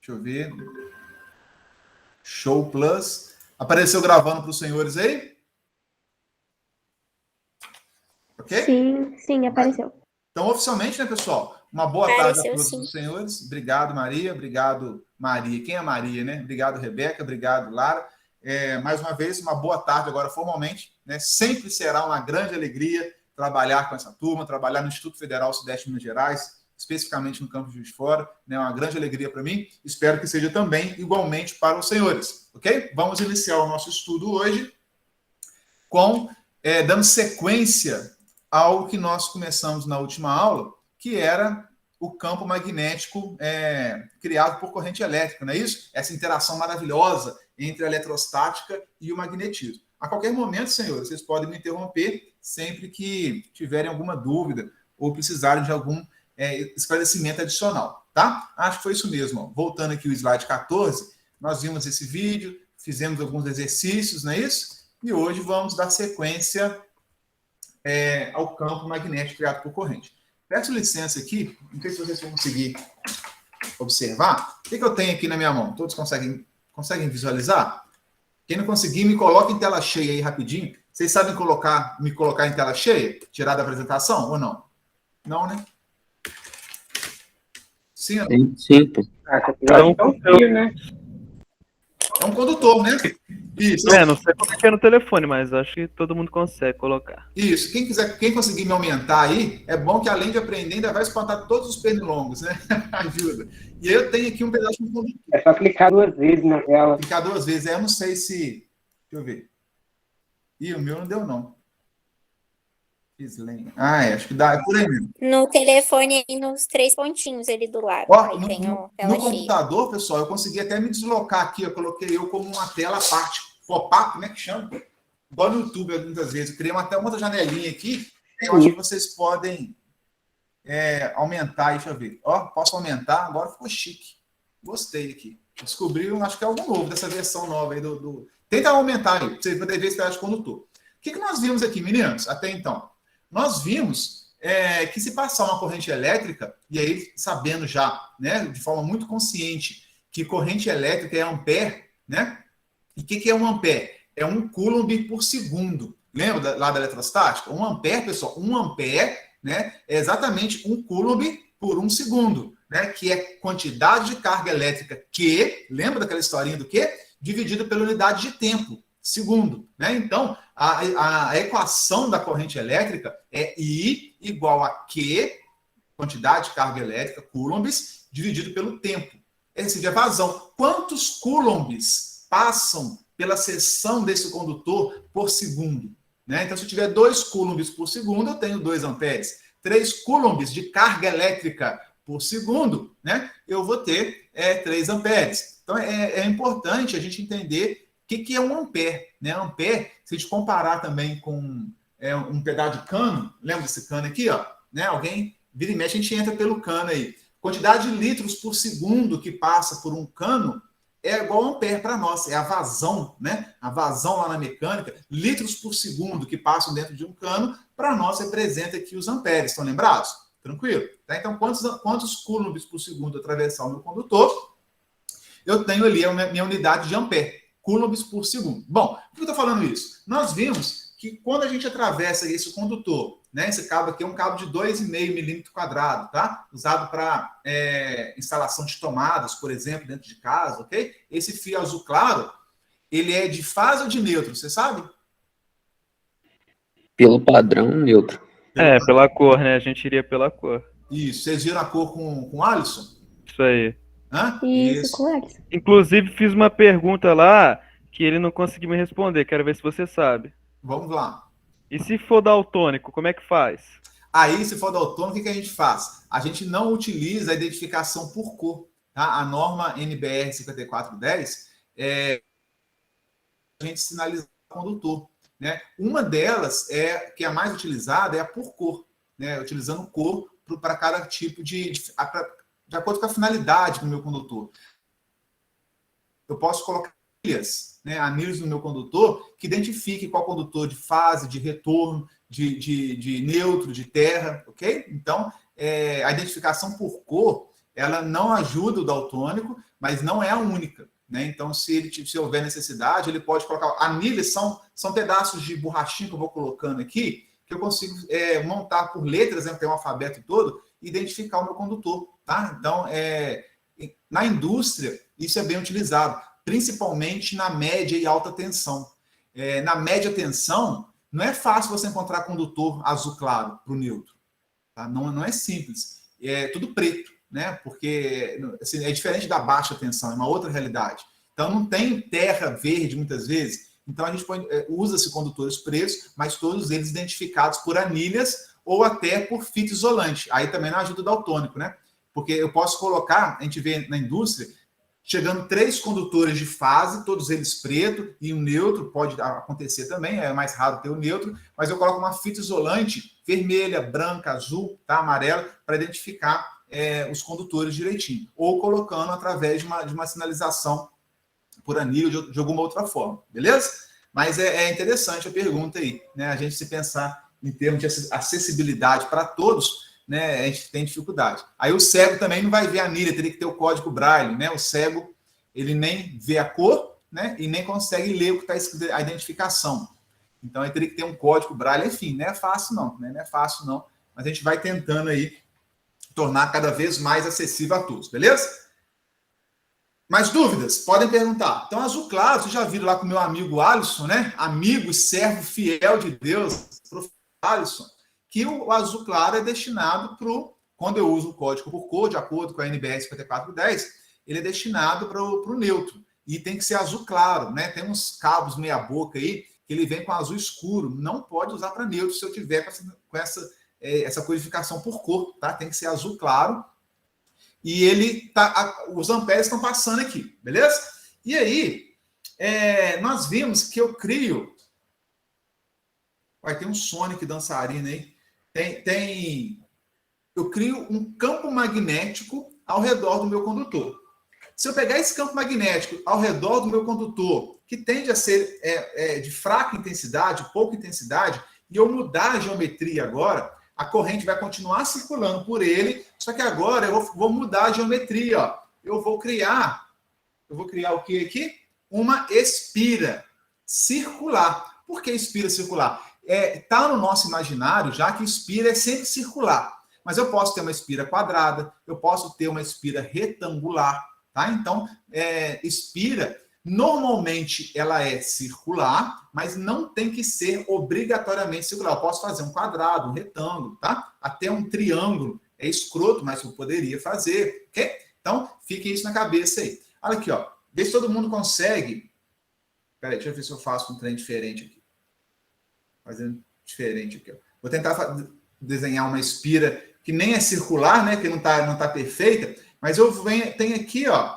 Deixa eu ver. Show Plus. Apareceu gravando para os senhores aí? Ok? Sim, apareceu. Então, oficialmente, né, pessoal? Uma boa tarde a todos os senhores. Obrigado, Maria. Obrigado, Maria. Quem é Maria, né? Obrigado, Rebeca. Obrigado, Lara. Mais uma vez, uma boa tarde agora formalmente. Né? Sempre será uma grande alegria trabalhar com essa turma, trabalhar no Instituto Federal Sudeste de Minas Gerais, especificamente no campus de Juiz de Fora. É uma grande alegria para mim. Espero que seja também igualmente para os senhores. Ok? Vamos iniciar o nosso estudo hoje com dando sequência ao que nós começamos na última aula, que era o campo magnético criado por corrente elétrica, não é isso? Essa interação maravilhosa entre a eletrostática e o magnetismo. A qualquer momento, senhores, vocês podem me interromper sempre que tiverem alguma dúvida ou precisarem de algum esclarecimento adicional, tá? Acho que foi isso mesmo. Ó. Voltando aqui o slide 14, nós vimos esse vídeo, fizemos alguns exercícios, não é isso? E hoje vamos dar sequência ao campo magnético criado por corrente. Peço licença aqui, não sei se vocês vão conseguir observar. O que eu tenho aqui na minha mão? Todos conseguem visualizar? Quem não conseguir, me coloca em tela cheia aí rapidinho. Vocês sabem me colocar em tela cheia? Tirar da apresentação ou não? Não, né? Sim ou não? Sim. Né? É um condutor, né? Isso. Não sei como é que é no telefone, mas acho que todo mundo consegue colocar. Isso. Quem conseguir me aumentar aí, é bom que além de aprender, ainda vai espantar todos os pernilongos, né? Ajuda. E aí eu tenho aqui um pedaço de condutor. É só clicar 2 vezes na tela. Clicar 2 vezes. Eu não sei se... Deixa eu ver. Ih, o meu não deu, não. Acho que dá. É por aí mesmo. No telefone, nos 3 pontinhos ali do lado. Ó, no computador, pessoal, eu consegui até me deslocar aqui. Eu coloquei como uma tela à parte. Pop-up, né? Que chama. Igual no YouTube, muitas vezes. Eu criei até uma outra janelinha aqui. Eu acho que vocês podem aumentar. Deixa eu ver. Ó, posso aumentar. Agora ficou chique. Gostei aqui. Descobri, acho que é algo novo dessa versão nova aí do... Tenta aumentar aí, pra você poder ver esse pedaço de condutor. O que nós vimos aqui, meninos, até então? Nós vimos que se passar uma corrente elétrica, e aí sabendo já, né, de forma muito consciente, que corrente elétrica é ampere, né? E o que é um ampere? É 1 coulomb por segundo. Lembra lá da eletrostática? 1 ampere, pessoal, 1 ampere, né, é exatamente 1 coulomb por 1 segundo, né, que é quantidade de carga elétrica que, lembra daquela historinha do quê? Dividida pela unidade de tempo, segundo, né? Então, a equação da corrente elétrica é I igual a Q, quantidade de carga elétrica, coulombs, dividido pelo tempo. Esse de vazão. Quantos coulombs passam pela seção desse condutor por segundo? Né? Então, se eu tiver 2 coulombs por segundo, eu tenho 2 amperes. 3 coulombs de carga elétrica por segundo, né? Eu vou ter 3 amperes. Então, é importante a gente entender o que é um ampere. Né? Ampere, se a gente comparar também com um pedaço de cano, lembra desse cano aqui? Ó, né? Alguém vira e mexe, a gente entra pelo cano aí. Quantidade de litros por segundo que passa por um cano é igual a ampere para nós, é a vazão, né? A vazão lá na mecânica, litros por segundo que passam dentro de um cano, para nós representa aqui os amperes. Estão lembrados? Tranquilo? Tá? Então, quantos coulombs por segundo atravessar o meu condutor? Eu tenho ali a minha unidade de ampere, coulombs por segundo. Bom, por que eu estou falando isso? Nós vimos que quando a gente atravessa esse condutor, né, esse cabo aqui é um cabo de 2,5 milímetro quadrado, tá? Usado para instalação de tomadas, por exemplo, dentro de casa, ok? Esse fio azul claro, ele é de fase ou de neutro, você sabe? Pelo padrão, neutro. Pela cor, né? A gente iria pela cor. Isso. Vocês viram a cor com o Alisson? Isso aí. Hã? Isso, com o Alisson. Inclusive, fiz uma pergunta lá que ele não conseguiu me responder. Quero ver se você sabe. Vamos lá. E se for daltônico, como é que faz? Aí, se for daltônico, o que a gente faz? A gente não utiliza a identificação por cor. Tá? A norma NBR 5410 a gente sinaliza o condutor. Né? Uma delas, que é a mais utilizada, é a por cor. Né? Utilizando cor para cada tipo de acordo com a finalidade do meu condutor. Eu posso colocar anilhas no meu condutor que identifique qual condutor de fase, de retorno, de neutro, de terra, ok? Então, a identificação por cor ela não ajuda o daltônico, mas não é a única, né? Então, se houver necessidade, ele pode colocar... Anilhas são pedaços de borrachinha que eu vou colocando aqui, que eu consigo montar por letras, né, tem um alfabeto todo, e identificar o meu condutor, tá? Então, na indústria, isso é bem utilizado, principalmente na média e alta tensão. Na média tensão, não é fácil você encontrar condutor azul claro para o neutro. Tá? Não é simples. É tudo preto, né? Porque assim, é diferente da baixa tensão, é uma outra realidade. Então, não tem terra verde, muitas vezes. Então, a gente usa-se condutores pretos, mas todos eles identificados por anilhas ou até por fita isolante. Aí também não ajuda o daltônico, né? Porque eu posso colocar, a gente vê na indústria, chegando 3 condutores de fase, todos eles preto, e um neutro, pode acontecer também, é mais raro ter o neutro, mas eu coloco uma fita isolante vermelha, branca, azul, tá, amarela, para identificar os condutores direitinho. Ou colocando através de uma sinalização por anilho, de alguma outra forma, beleza? Mas é interessante a pergunta aí, né? A gente se pensar em termos de acessibilidade para todos, né, a gente tem dificuldade. Aí o cego também não vai ver a anilha, teria que ter o código Braille, né? O cego, ele nem vê a cor, né, e nem consegue ler o que está escrito, a identificação. Então, ele teria que ter um código Braille, enfim, não é fácil não, né? Não é fácil não, mas a gente vai tentando aí tornar cada vez mais acessível a todos, beleza? Mais dúvidas? Podem perguntar. Então, azul claro, vocês já viram lá com o meu amigo Alisson, né? Amigo e servo fiel de Deus, professor Alisson, que o azul claro é destinado para quando eu uso o código por cor, de acordo com a NBR 5410, ele é destinado para o neutro. E tem que ser azul claro, né? Tem uns cabos meia boca aí, que ele vem com azul escuro. Não pode usar para neutro se eu tiver com essa codificação por cor, tá? Tem que ser azul claro. E os amperes estão passando aqui, beleza? E aí, nós vimos que eu crio... Vai ter um Sonic dançarino aí. Eu crio um campo magnético ao redor do meu condutor. Se eu pegar esse campo magnético ao redor do meu condutor, que tende a ser de fraca intensidade, pouca intensidade, e eu mudar a geometria agora, a corrente vai continuar circulando por ele, só que agora eu vou mudar a geometria. Ó. Eu vou criar o que aqui? Uma espira circular. Por que espira circular? Está no nosso imaginário, já que espira é sempre circular. Mas eu posso ter uma espira quadrada, eu posso ter uma espira retangular, tá? Então, espira, normalmente ela é circular, mas não tem que ser obrigatoriamente circular. Eu posso fazer um quadrado, um retângulo, tá? Até um triângulo. É escroto, mas eu poderia fazer, ok? Então, fique isso na cabeça aí. Olha aqui, ó. Vê se todo mundo consegue. Peraí, deixa eu ver se eu faço um trem diferente aqui. Fazendo diferente aqui, ó. Vou tentar desenhar uma espira que nem é circular, né? Que não tá perfeita, mas tenho aqui, ó,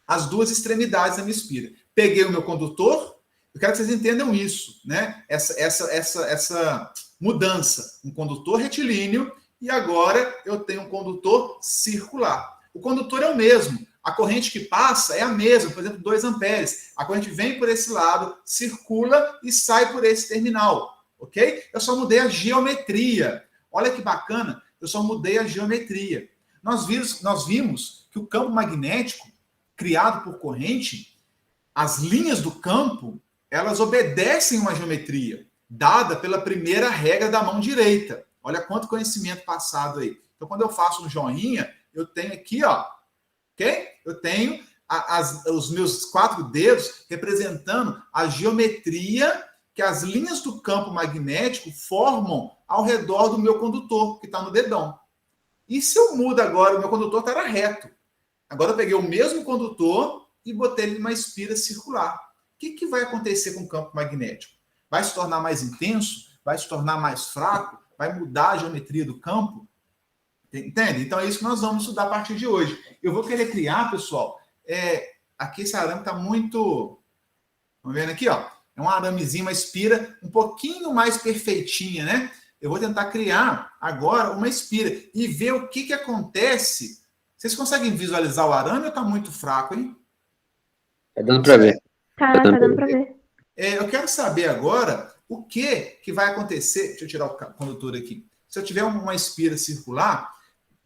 as duas extremidades da minha espira. Peguei o meu condutor, eu quero que vocês entendam isso, né? Essa mudança. Um condutor retilíneo e agora eu tenho um condutor circular. O condutor é o mesmo. A corrente que passa é a mesma, por exemplo, 2 amperes. A corrente vem por esse lado, circula e sai por esse terminal, ok? Eu só mudei a geometria. Olha que bacana, eu só mudei a geometria. Nós vimos que o campo magnético, criado por corrente, as linhas do campo, elas obedecem uma geometria, dada pela primeira regra da mão direita. Olha quanto conhecimento passado aí. Então, quando eu faço um joinha, eu tenho aqui, ó, ok? Eu tenho os meus 4 dedos representando a geometria que as linhas do campo magnético formam ao redor do meu condutor, que está no dedão. E se eu mudo agora, o meu condutor estará reto. Agora eu peguei o mesmo condutor e botei ele numa espira circular. O que vai acontecer com o campo magnético? Vai se tornar mais intenso? Vai se tornar mais fraco? Vai mudar a geometria do campo? Entende? Então é isso que nós vamos estudar a partir de hoje. Eu vou querer criar, pessoal, aqui esse arame está muito... Estão vendo aqui, ó? É um aramezinho, uma espira um pouquinho mais perfeitinha, né? Eu vou tentar criar agora uma espira e ver o que acontece. Vocês conseguem visualizar o arame ou está muito fraco, hein? Tá dando para ver. Tá dando pra ver. Eu quero saber agora o que vai acontecer. Deixa eu tirar o condutor aqui. Se eu tiver uma espira circular,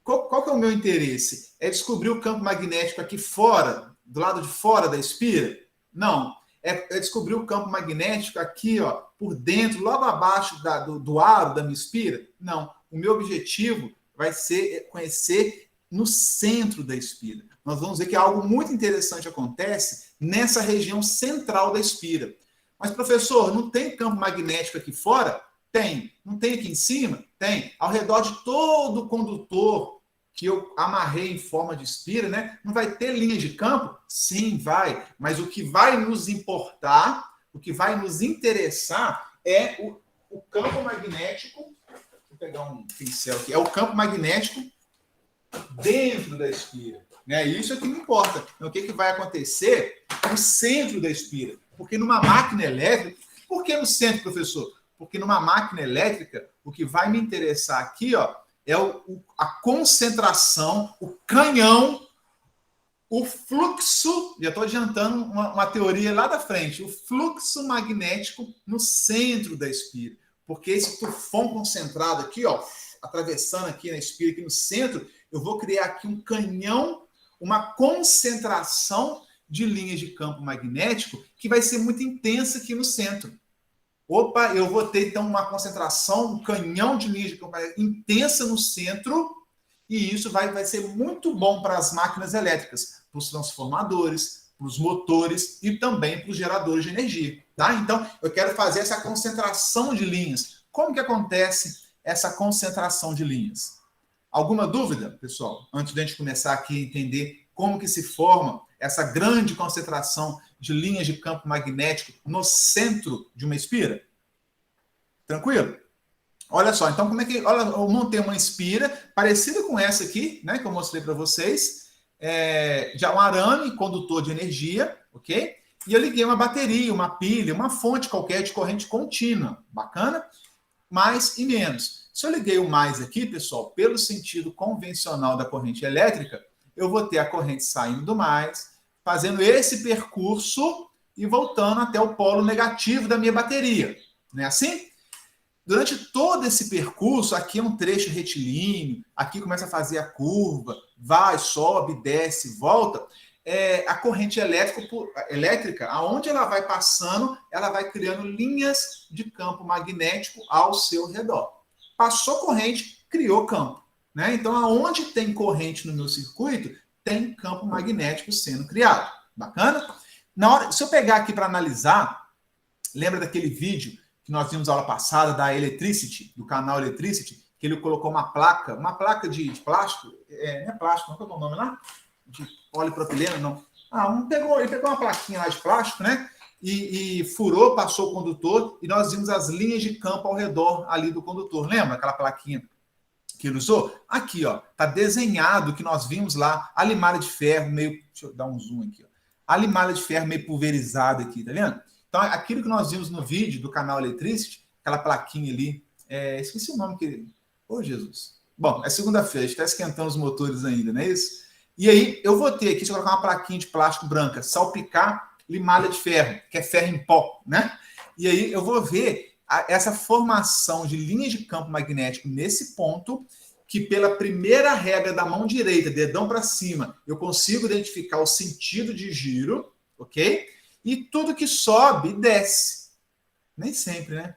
qual que é o meu interesse? É descobrir o campo magnético aqui fora, do lado de fora da espira? Não. É descobrir o campo magnético aqui, ó, por dentro, logo abaixo do aro da minha espira? Não. O meu objetivo vai ser conhecer no centro da espira. Nós vamos ver que algo muito interessante acontece nessa região central da espira. Mas, professor, não tem campo magnético aqui fora? Tem. Não tem aqui em cima? Tem. Ao redor de todo o condutor que eu amarrei em forma de espira, né? Não vai ter linha de campo? Sim, vai. Mas o que vai nos importar, o que vai nos interessar é o campo magnético. Vou pegar um pincel aqui. É o campo magnético dentro da espira. Né? Isso é que não importa. Então, o que vai acontecer no centro da espira? Porque numa máquina elétrica... Por que no centro, professor? Porque numa máquina elétrica, o que vai me interessar aqui, ó, é a concentração, o canhão, o fluxo, já estou adiantando uma teoria lá da frente, o fluxo magnético no centro da espira. Porque esse tufão concentrado aqui, ó, atravessando aqui na espira, aqui no centro, eu vou criar aqui um canhão, uma concentração de linhas de campo magnético que vai ser muito intensa aqui no centro. Opa, eu vou ter, então, uma concentração, um canhão de linhas de campo magnético intensa no centro, e isso vai ser muito bom para as máquinas elétricas, para os transformadores, para os motores e também para os geradores de energia. Tá? Então, eu quero fazer essa concentração de linhas. Como que acontece essa concentração de linhas? Alguma dúvida, pessoal? Antes de a gente começar aqui a entender como que se forma essa grande concentração de linhas de campo magnético no centro de uma espira? Tranquilo? Olha só, então como é que... Olha, eu montei uma espira parecida com essa aqui, né, que eu mostrei para vocês, já um arame condutor de energia, ok? E eu liguei uma bateria, uma pilha, uma fonte qualquer de corrente contínua. Bacana? Mais e menos. Se eu liguei o mais aqui, pessoal, pelo sentido convencional da corrente elétrica, eu vou ter a corrente saindo do mais, fazendo esse percurso e voltando até o polo negativo da minha bateria. Não é assim? Durante todo esse percurso, aqui é um trecho retilíneo, aqui começa a fazer a curva, vai, sobe, desce, volta. A corrente elétrica, aonde ela vai passando, ela vai criando linhas de campo magnético ao seu redor. Passou corrente, criou campo. Né? Então, aonde tem corrente no meu circuito, tem campo magnético sendo criado. Bacana? Se eu pegar aqui para analisar, lembra daquele vídeo que nós vimos aula passada da Electricity, do canal Electricity, que ele colocou uma placa de plástico, não é plástico, não é o nome lá? De polipropileno, não. Ele pegou uma plaquinha lá de plástico, né? E furou, passou o condutor, e nós vimos as linhas de campo ao redor ali do condutor. Lembra aquela plaquinha que ele usou? Aqui, ó, tá desenhado o que nós vimos lá, a limalha de ferro meio... Deixa eu dar um zoom aqui, ó. A limalha de ferro meio pulverizada aqui, tá vendo? Então, aquilo que nós vimos no vídeo do canal Electricity, aquela plaquinha ali, esqueci o nome que ele... Ô, Jesus. Bom, é segunda-feira, a gente está esquentando os motores ainda, não é isso? E aí, eu vou ter aqui, se eu colocar uma plaquinha de plástico branca, salpicar limalha de ferro, que é ferro em pó, né? E aí, eu vou ver essa formação de linhas de campo magnético nesse ponto, que pela primeira regra da mão direita, dedão para cima, eu consigo identificar o sentido de giro, ok? E tudo que sobe, desce. Nem sempre, né?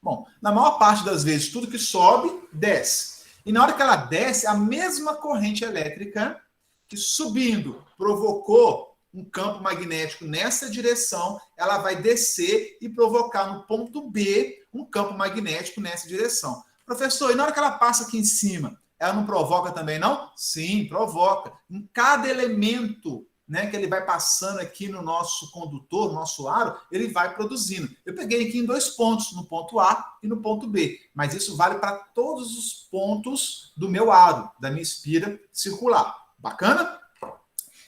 Bom, na maior parte das vezes, tudo que sobe, desce. E na hora que ela desce, a mesma corrente elétrica que subindo provocou um campo magnético nessa direção, ela vai descer e provocar no ponto B um campo magnético nessa direção. Professor, e na hora que ela passa aqui em cima, ela não provoca também, não? Sim, provoca. Em cada elemento, né, que ele vai passando aqui no nosso condutor, no nosso aro, ele vai produzindo. Eu peguei aqui em 2 pontos, no ponto A e no ponto B, mas isso vale para todos os pontos do meu aro, da minha espira circular. Bacana?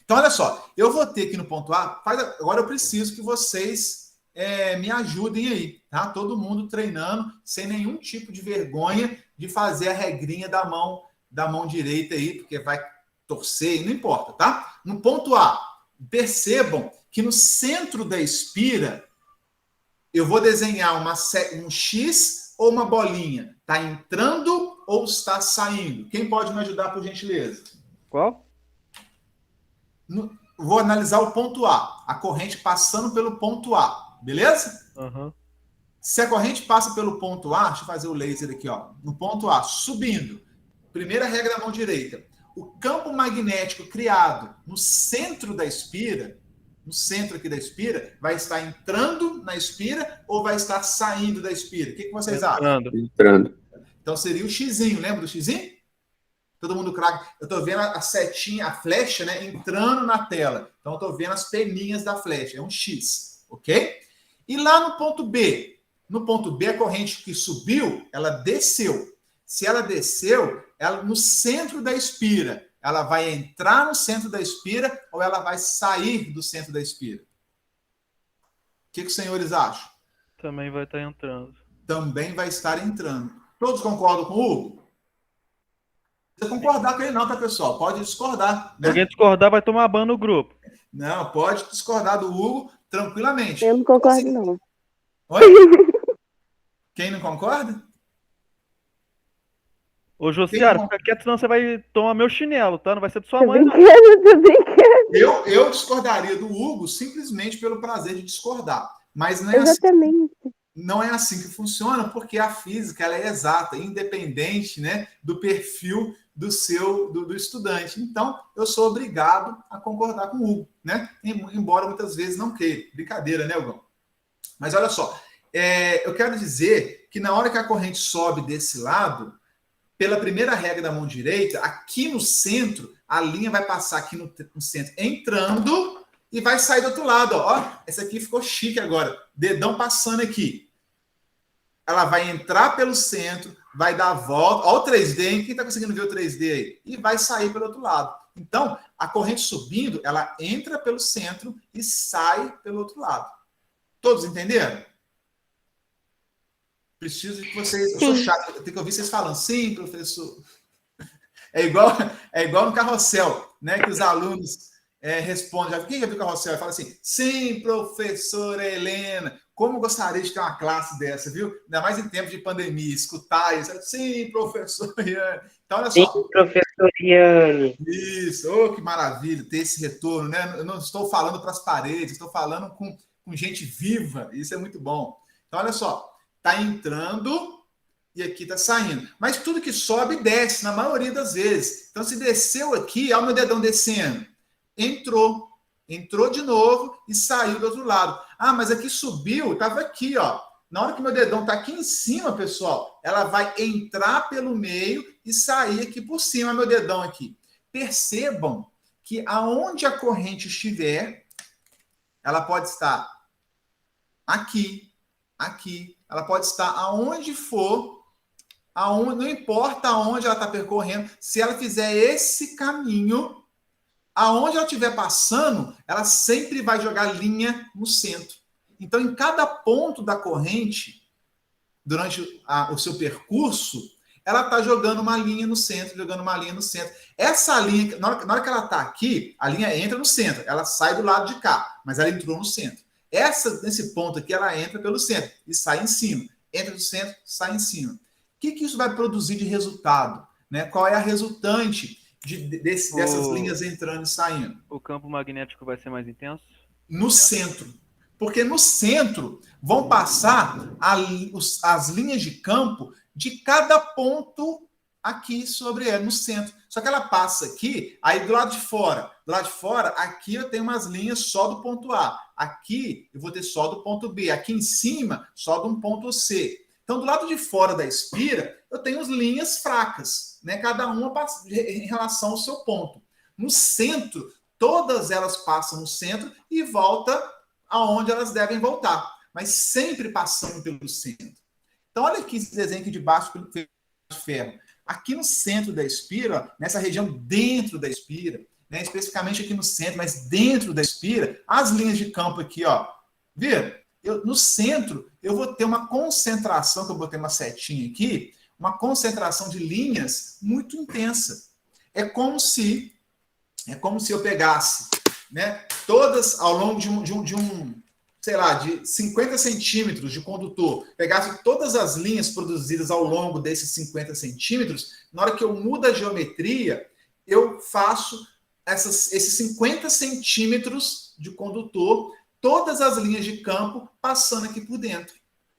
Então, olha só, eu vou ter aqui no ponto A, agora eu preciso que vocês me ajudem aí, tá? Todo mundo treinando, sem nenhum tipo de vergonha de fazer a regrinha da mão direita aí, porque vai torcer, não importa, tá? No ponto A, percebam que no centro da espira, eu vou desenhar um X ou uma bolinha. Tá entrando ou está saindo? Quem pode me ajudar, por gentileza? Qual? Vou analisar o ponto A. A corrente passando pelo ponto A. Beleza? Aham. Se a corrente passa pelo ponto A, deixa eu fazer o laser aqui, ó. No ponto A, subindo. Primeira regra da mão direita. O campo magnético criado no centro da espira, no centro aqui da espira, vai estar entrando na espira ou vai estar saindo da espira? O que vocês acham? Entrando. Então seria o xizinho, lembra do xizinho? Todo mundo craque. Eu estou vendo a setinha, a flecha, né, entrando na tela. Então eu estou vendo as peninhas da flecha. É um X, ok? E lá no ponto B? No ponto B, a corrente que subiu, ela desceu. Se ela desceu, ela no centro da espira, ela vai entrar no centro da espira ou ela vai sair do centro da espira? O que os senhores acham? Também vai estar entrando. Também vai estar entrando. Todos concordam com o Hugo? Não precisa concordar com ele não, tá, pessoal? Pode discordar, Se né? alguém discordar, vai tomar ban no grupo. Não, pode discordar do Hugo tranquilamente. Eu não concordo, não. Oi? Quem não concorda? Ô, Josiara, fica quieto, senão você vai tomar meu chinelo, tá? Não vai ser de sua Tô mãe, não. brincando, tô brincando. Eu discordaria do Hugo simplesmente pelo prazer de discordar. Mas não é assim. Exatamente. Não é assim que funciona, porque a física ela é exata, independente, né, do perfil do estudante. Então, eu sou obrigado a concordar com o Hugo, né? Embora muitas vezes não queira. Brincadeira, né, Hugo? Mas olha só, eu quero dizer que na hora que a corrente sobe desse lado, pela primeira regra da mão direita, aqui no centro, a linha vai passar aqui no centro, entrando e vai sair do outro lado. Ó, essa aqui ficou chique agora. Dedão passando aqui. Ela vai entrar pelo centro, vai dar a volta. Ó o 3D, hein? Quem está conseguindo ver o 3D aí? E vai sair pelo outro lado. Então, a corrente subindo, ela entra pelo centro e sai pelo outro lado. Todos entenderam? Preciso que vocês... Eu sou chato, eu tenho que ouvir vocês falando. Sim, professor. É igual no carrossel, né? Que os alunos respondem. Quem já viu o carrossel? Fala assim, sim, professora Helena. Como gostaria de ter uma classe dessa, viu? Ainda mais em tempo de pandemia, escutar isso. Sim, professor Iane. Então, olha só. Sim, professor Iane. Isso, oh, que maravilha ter esse retorno, né? Eu não estou falando para as paredes, estou falando com gente viva. Isso é muito bom. Então, olha só. Está entrando e aqui está saindo. Mas tudo que sobe, desce, na maioria das vezes. Então, se desceu aqui, olha o meu dedão descendo. Entrou de novo e saiu do outro lado. Ah, mas aqui subiu, estava aqui, ó. Na hora que meu dedão está aqui em cima, pessoal, ela vai entrar pelo meio e sair aqui por cima, meu dedão aqui. Percebam que aonde a corrente estiver, ela pode estar aqui, ela pode estar aonde for, não importa aonde ela está percorrendo, se ela fizer esse caminho, aonde ela estiver passando, ela sempre vai jogar linha no centro. Então, em cada ponto da corrente, durante o seu percurso, ela está jogando uma linha no centro, Essa linha, na hora que ela está aqui, a linha entra no centro, ela sai do lado de cá, mas ela entrou no centro. Nesse ponto aqui, ela entra pelo centro e sai em cima. Entra do centro, sai em cima. O que isso vai produzir de resultado? Né? Qual é a resultante dessas linhas entrando e saindo? O campo magnético vai ser mais intenso? No centro. Porque no centro vão passar as linhas de campo de cada ponto aqui sobre ela, no centro. Só que ela passa aqui, aí do lado de fora, aqui eu tenho umas linhas só do ponto A. Aqui eu vou ter só do ponto B. Aqui em cima, só de um ponto C. Então, do lado de fora da espira, eu tenho as linhas fracas, né? Cada uma em relação ao seu ponto. No centro, todas elas passam no centro e voltam aonde elas devem voltar, mas sempre passando pelo centro. Então, olha aqui esse desenho aqui de baixo pelo ferro. Aqui no centro da espira, nessa região dentro da espira, né, especificamente aqui no centro, mas dentro da espira, as linhas de campo aqui, ó, viram? No centro, eu vou ter uma concentração, que eu botei uma setinha aqui, uma concentração de linhas muito intensa. É como se eu pegasse, né, todas ao longo de um sei lá, de 50 centímetros de condutor, pegasse todas as linhas produzidas ao longo desses 50 centímetros, na hora que eu mudo a geometria, eu faço esses 50 centímetros de condutor, todas as linhas de campo passando aqui por dentro.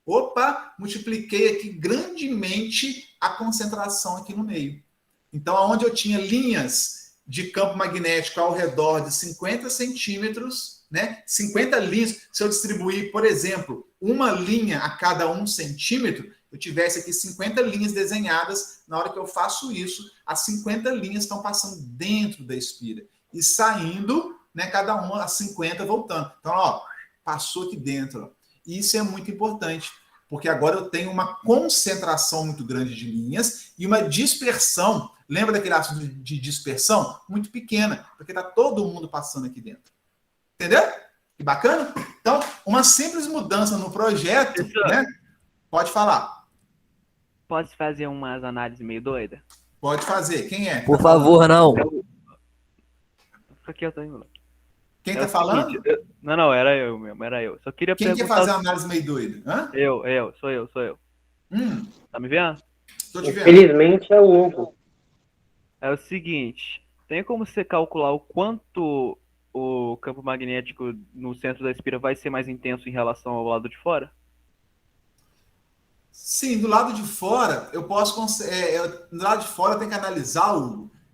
Opa, multipliquei aqui grandemente a concentração aqui no meio. Então, onde eu tinha linhas de campo magnético ao redor de 50 centímetros, né? 50 linhas, se eu distribuir, por exemplo, uma linha a cada 1 centímetro, eu tivesse aqui 50 linhas desenhadas, na hora que eu faço isso, as 50 linhas estão passando dentro da espira e saindo, né, cada uma as 50 voltando. Então, ó, passou aqui dentro. Ó. Isso é muito importante, porque agora eu tenho uma concentração muito grande de linhas e uma dispersão. Lembra daquele assunto de dispersão? Muito pequena, porque está todo mundo passando aqui dentro. Entendeu? Que bacana? Então, uma simples mudança no projeto, né? Pode falar. Pode fazer umas análises meio doidas? Pode fazer. Quem é? Por favor, não. Aqui eu tô indo. Quem tá falando? Seguinte, não, era eu mesmo, era eu. Só queria Quem perguntar... quer fazer uma análise meio doida? Hã? Sou eu. Tá me vendo? Tô te vendo. Infelizmente é o Hugo. É o seguinte, tem como você calcular o quanto o campo magnético no centro da espira vai ser mais intenso em relação ao lado de fora? Sim, do lado de fora, eu posso... do lado de fora eu tenho que analisar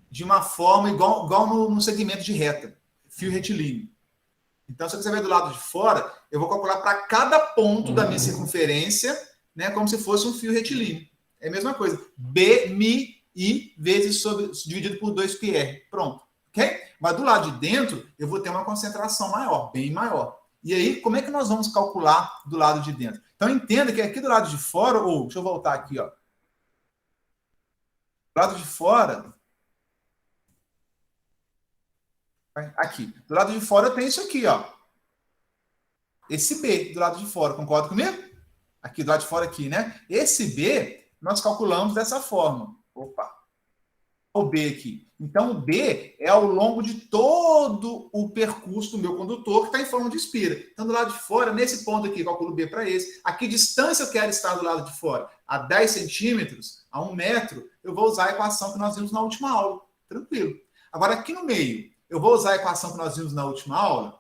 de uma forma igual no segmento de reta, fio retilíneo. Então, se você ver do lado de fora, eu vou calcular para cada ponto da minha circunferência, né, como se fosse um fio retilíneo. É a mesma coisa. BMI vezes dividido por 2πr. Pronto. Ok? Mas do lado de dentro, eu vou ter uma concentração maior, bem maior. E aí, como é que nós vamos calcular do lado de dentro? Então, entenda que aqui do lado de fora, deixa eu voltar aqui, ó. Do lado de fora... Aqui. Do lado de fora eu tenho isso aqui, ó. Esse B do lado de fora, concorda comigo? Aqui do lado de fora aqui, né? Esse B nós calculamos dessa forma. Opa. O B aqui. Então, o B é ao longo de todo o percurso do meu condutor que está em forma de espira. Então, do lado de fora, nesse ponto aqui, calculo B para esse. A que distância eu quero estar do lado de fora? A 10 centímetros, a 1 metro, eu vou usar a equação que nós vimos na última aula. Tranquilo. Agora, aqui no meio, eu vou usar a equação que nós vimos na última aula?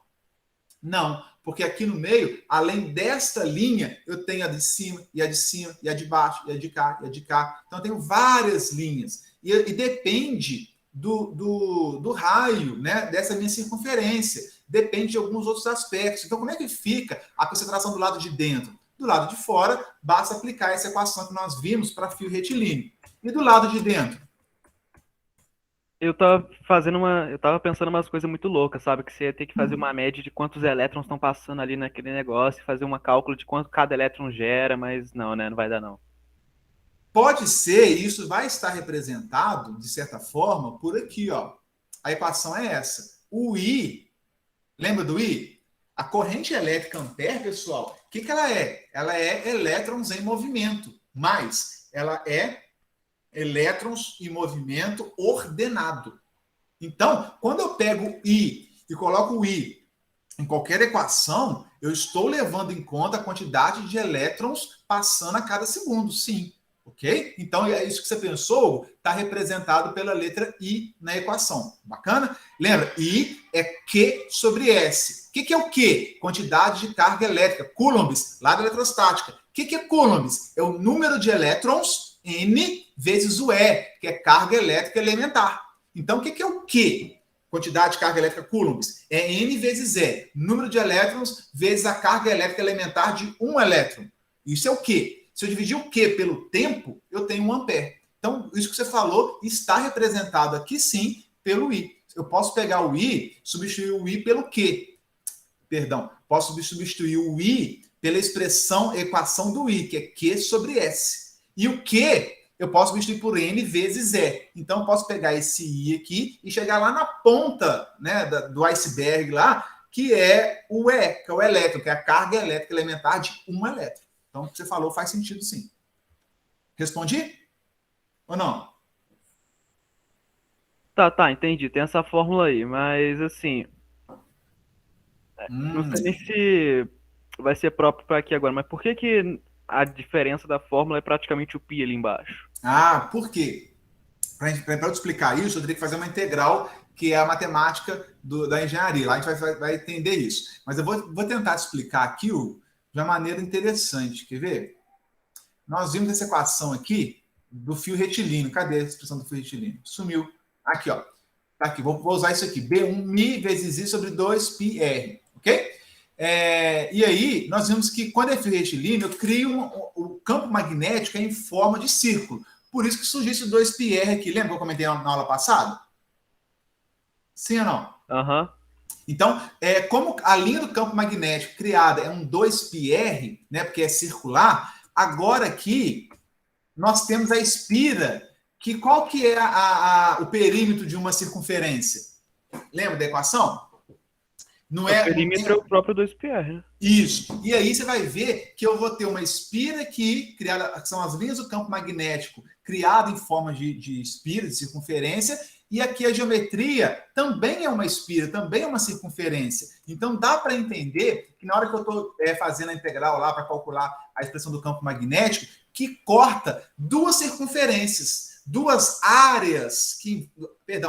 Não, porque aqui no meio, além desta linha, eu tenho a de cima, e a de cima, e a de baixo, e a de cá, e a de cá. Então, eu tenho várias linhas. E depende do raio, né, dessa minha circunferência. Depende de alguns outros aspectos. Então, como é que fica a concentração do lado de dentro? Do lado de fora, basta aplicar essa equação que nós vimos para fio retilíneo. E do lado de dentro? Eu tava pensando umas coisas muito loucas, sabe? Que você ia ter que fazer uma média de quantos elétrons estão passando ali naquele negócio, fazer um cálculo de quanto cada elétron gera, mas não, né? Não vai dar, não. Pode ser, e isso vai estar representado, de certa forma, por aqui, ó. A equação é essa. O I, lembra do I? A corrente elétrica ampere, pessoal, o que ela é? Ela é elétrons em movimento, mas ela é elétrons em movimento ordenado. Então, quando eu pego I e coloco o I em qualquer equação, eu estou levando em conta a quantidade de elétrons passando a cada segundo, sim. Ok? Então, é isso que você pensou, está representado pela letra I na equação. Bacana? Lembra, I é Q sobre S. O que é o Q? Quantidade de carga elétrica. Coulombs, lá da eletrostática. O que é coulombs? É o número de elétrons N vezes o E, que é carga elétrica elementar. Então, o que é o Q? Quantidade de carga elétrica coulombs. É N vezes E. Número de elétrons vezes a carga elétrica elementar de um elétron. Isso é o Q. Se eu dividir o Q pelo tempo, eu tenho 1 ampere. Então, isso que você falou está representado aqui, sim, pelo I. Eu posso pegar o I, substituir o I pelo Q. Perdão, posso substituir o I pela equação do I, que é Q sobre S. E o Q, eu posso substituir por N vezes E. Então, eu posso pegar esse I aqui e chegar lá na ponta, né, do iceberg lá, que é o E, que é o elétron, que é a carga elétrica elementar de um elétron. Então, o que você falou faz sentido, sim. Respondi? Ou não? Tá, entendi. Tem essa fórmula aí, mas assim... Não sei nem se vai ser próprio para aqui agora, mas por que a diferença da fórmula é praticamente o π ali embaixo? Ah, por quê? Para eu te explicar isso, eu teria que fazer uma integral, que é a matemática da engenharia. Lá a gente vai entender isso. Mas eu vou tentar explicar aqui de uma maneira interessante. Quer ver? Nós vimos essa equação aqui do fio retilíneo. Cadê a expressão do fio retilíneo? Sumiu. Aqui, ó. Tá aqui. Vou usar isso aqui. B1 mi vezes I sobre 2πr. Ok? E aí, nós vimos que quando é fio retilíneo, eu crio o campo magnético em forma de círculo. Por isso que surgiu esse 2πr aqui. Lembra que eu comentei na aula passada? Sim ou não? Aham. Então, como a linha do campo magnético criada é um 2πr, né, porque é circular, agora aqui nós temos a espira, que qual que é o perímetro de uma circunferência? Lembra da equação? Não é, o perímetro é o próprio 2πr, né? Isso. E aí você vai ver que eu vou ter uma espira aqui, criada, que são as linhas do campo magnético, criada em forma de espira, de circunferência, e aqui a geometria também é uma espira, também é uma circunferência. Então dá para entender que na hora que eu estou fazendo a integral lá para calcular a expressão do campo magnético, que corta duas circunferências, duas áreas,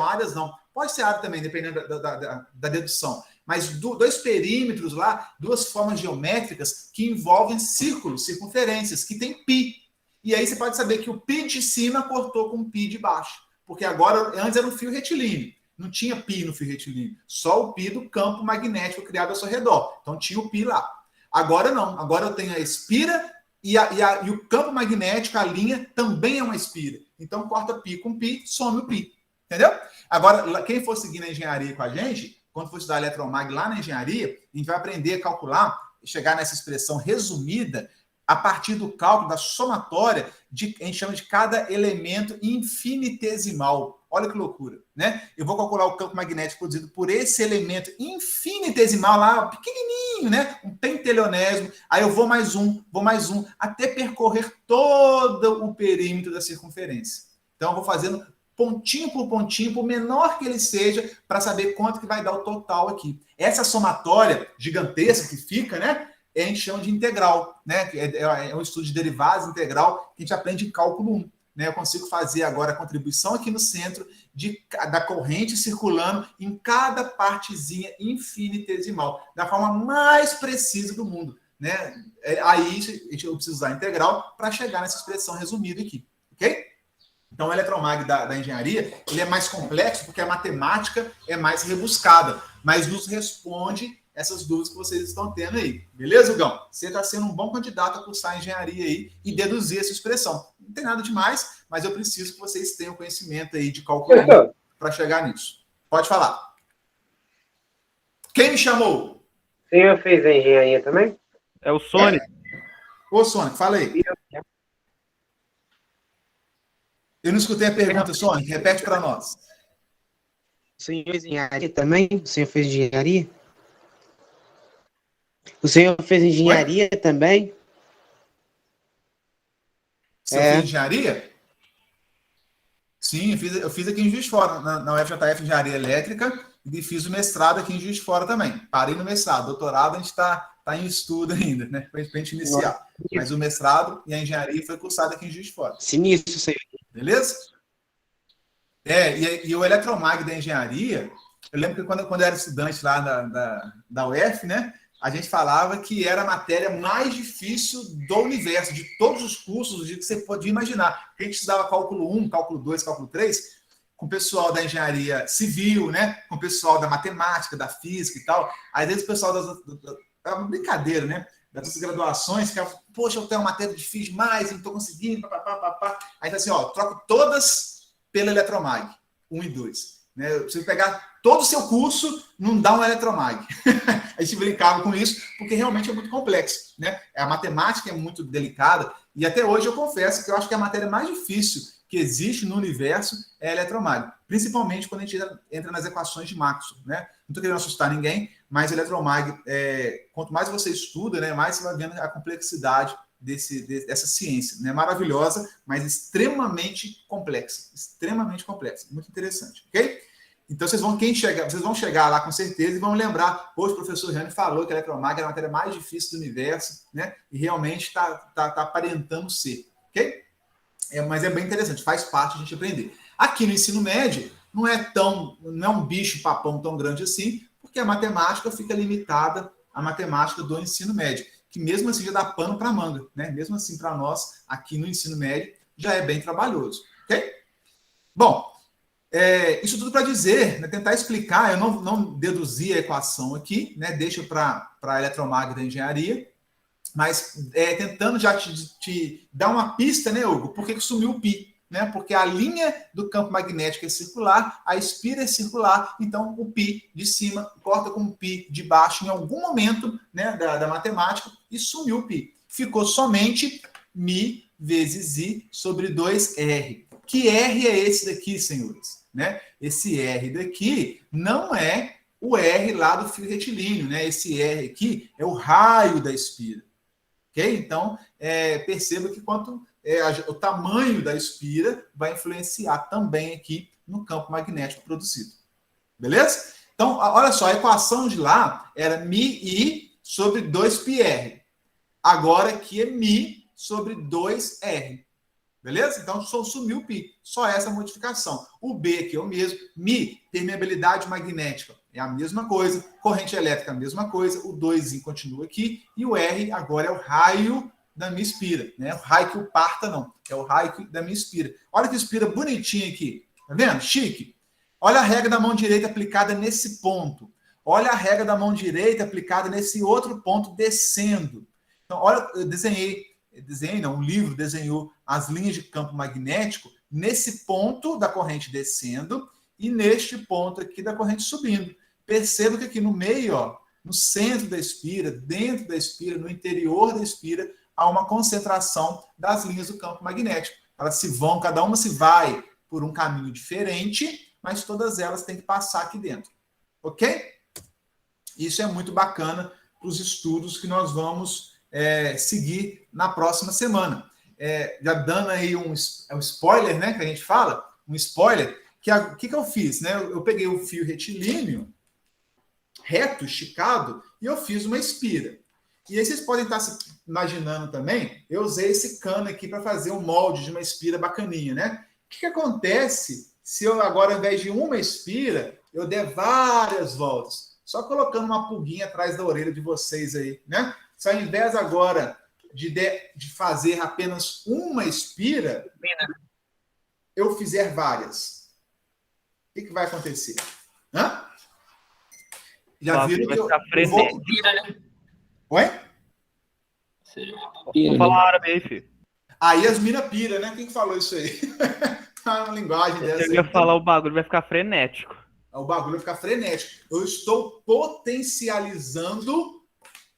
áreas não, pode ser área também, dependendo da dedução, mas dois perímetros lá, duas formas geométricas que envolvem círculos, circunferências, que tem π. E aí você pode saber que o π de cima cortou com o π de baixo. Porque agora, antes era um fio retilíneo. Não tinha π no fio retilíneo. Só o π do campo magnético criado ao seu redor. Então tinha o π lá. Agora não. Agora eu tenho a espira e o campo magnético, a linha, também é uma espira. Então corta π com π, some o π. Entendeu? Agora, quem for seguir na engenharia com a gente, quando for estudar eletromag lá na engenharia, a gente vai aprender a calcular, chegar nessa expressão resumida, a partir do cálculo da somatória, a gente chama de cada elemento infinitesimal. Olha que loucura, né? Eu vou calcular o campo magnético produzido por esse elemento infinitesimal lá, pequenininho, né? Um pentelionésimo. Aí eu vou mais um, até percorrer todo o perímetro da circunferência. Então eu vou fazendo pontinho por pontinho, por menor que ele seja, para saber quanto que vai dar o total aqui. Essa somatória gigantesca que fica, né? A gente chama de integral, né? É um estudo de derivadas integral que a gente aprende em cálculo 1. Né? Eu consigo fazer agora a contribuição aqui no centro da corrente circulando em cada partezinha infinitesimal, da forma mais precisa do mundo. Né? Aí eu preciso usar a integral para chegar nessa expressão resumida aqui. Ok? Então, o eletromag da engenharia ele é mais complexo porque a matemática é mais rebuscada, mas nos responde essas dúvidas que vocês estão tendo aí. Beleza, Hugão? Você está sendo um bom candidato a cursar engenharia aí e deduzir essa expressão. Não tem nada demais, mas eu preciso que vocês tenham conhecimento aí de cálculo para chegar nisso. Pode falar. Quem me chamou? O senhor fez a engenharia também? É o Sonic. Ô, Sonic, fala aí. Eu não escutei a pergunta, Sonic. Repete para nós. O senhor fez engenharia também? O senhor fez engenharia? O senhor fez engenharia também? Você fez engenharia? Sim, eu fiz aqui em Juiz de Fora, na UFJF Engenharia Elétrica, e fiz o mestrado aqui em Juiz de Fora também. Parei no mestrado. Doutorado a gente está em estudo ainda, né? Para a gente iniciar. Mas o mestrado e a engenharia foi cursado aqui em Juiz de Fora. Sinistro, senhor. Beleza? E o eletromag da engenharia, eu lembro que quando eu era estudante lá da UF, né? A gente falava que era a matéria mais difícil do universo, de todos os cursos que você podia imaginar. A gente estudava cálculo 1, cálculo 2, cálculo 3, com o pessoal da engenharia civil, né? Com o pessoal da matemática, da física e tal. Às vezes o pessoal é uma brincadeira, né? Das graduações, que poxa, eu tenho uma matéria difícil demais, não estou conseguindo, papapá. Aí tá assim, ó, troco todas pela eletromag, 1 e 2. Né? Eu preciso pegar todo o seu curso, não dá um eletromag. A gente brincava com isso, porque realmente é muito complexo. Né? A matemática é muito delicada, e até hoje eu confesso que eu acho que a matéria mais difícil que existe no universo é a eletromag. Principalmente quando a gente entra nas equações de Maxwell. Né? Não estou querendo assustar ninguém, mas a eletromag, quanto mais você estuda, né, mais você vai vendo a complexidade dessa ciência. Né? Maravilhosa, mas extremamente complexa. Extremamente complexa. Muito interessante. Ok? Então, vocês vão chegar lá com certeza e vão lembrar, hoje o professor Jânio falou que a eletromagnética é a matéria mais difícil do universo, né? E realmente está aparentando ser, ok? Mas é bem interessante, faz parte a gente aprender. Aqui no ensino médio, não é um bicho-papão tão grande assim, porque a matemática fica limitada à matemática do ensino médio, que mesmo assim já dá pano para manga, né? Mesmo assim, para nós, aqui no ensino médio, já é bem trabalhoso, ok? Bom, isso tudo para dizer, né, tentar explicar, eu não deduzi a equação aqui, né, deixa para a eletromagnética da engenharia, mas tentando já te dar uma pista, né, Hugo, por que sumiu o π? Né? Porque a linha do campo magnético é circular, a espira é circular, então o π de cima corta com o π de baixo em algum momento, né, da matemática e sumiu o π. Ficou somente μ vezes I sobre 2R. Que R é esse daqui, senhores? Né? Esse R daqui não é o R lá do fio retilíneo, né? Esse R aqui é o raio da espira. Ok? Então, perceba que o tamanho da espira vai influenciar também aqui no campo magnético produzido. Beleza? Então, olha só, a equação de lá era μI sobre 2πr. Agora aqui é μ sobre 2R. Beleza? Então, sumiu o π. Só essa modificação. O B aqui é o mesmo. μ, permeabilidade magnética, é a mesma coisa. Corrente elétrica, a mesma coisa. O 2 continua aqui. E o R agora é o raio da minha espira. Né? O raio que o parta, não. É o raio da minha espira. Olha que espira bonitinha aqui. Tá vendo? Chique. Olha a regra da mão direita aplicada nesse ponto. Olha a regra da mão direita aplicada nesse outro ponto descendo. Então, olha, eu um livro desenhou as linhas de campo magnético nesse ponto da corrente descendo e neste ponto aqui da corrente subindo. Perceba que aqui no meio, ó, no centro da espira, dentro da espira, no interior da espira, há uma concentração das linhas do campo magnético. Elas cada uma se vai por um caminho diferente, mas todas elas têm que passar aqui dentro. Ok? Isso é muito bacana para os estudos que nós vamos seguir na próxima semana. Já dando aí um spoiler, né, que a gente fala, um spoiler, que eu fiz? Né? Eu peguei o fio retilíneo, reto, esticado, e eu fiz uma espira. E aí vocês podem estar se imaginando também, eu usei esse cano aqui para fazer um molde de uma espira bacaninha, né? O que acontece se eu agora, ao invés de uma espira, eu der várias voltas? Só colocando uma pulguinha atrás da orelha de vocês aí, né? Se ao invés agora de fazer apenas uma espira, eu fizer várias, o que vai acontecer? Hã? Já viram que eu vou... Oi? Vou falar árabe aí, filho. Aí as mina pira, né? Quem falou isso aí? Uma linguagem dessa. Eu ia falar, o bagulho vai ficar frenético. O bagulho vai ficar frenético. Eu estou potencializando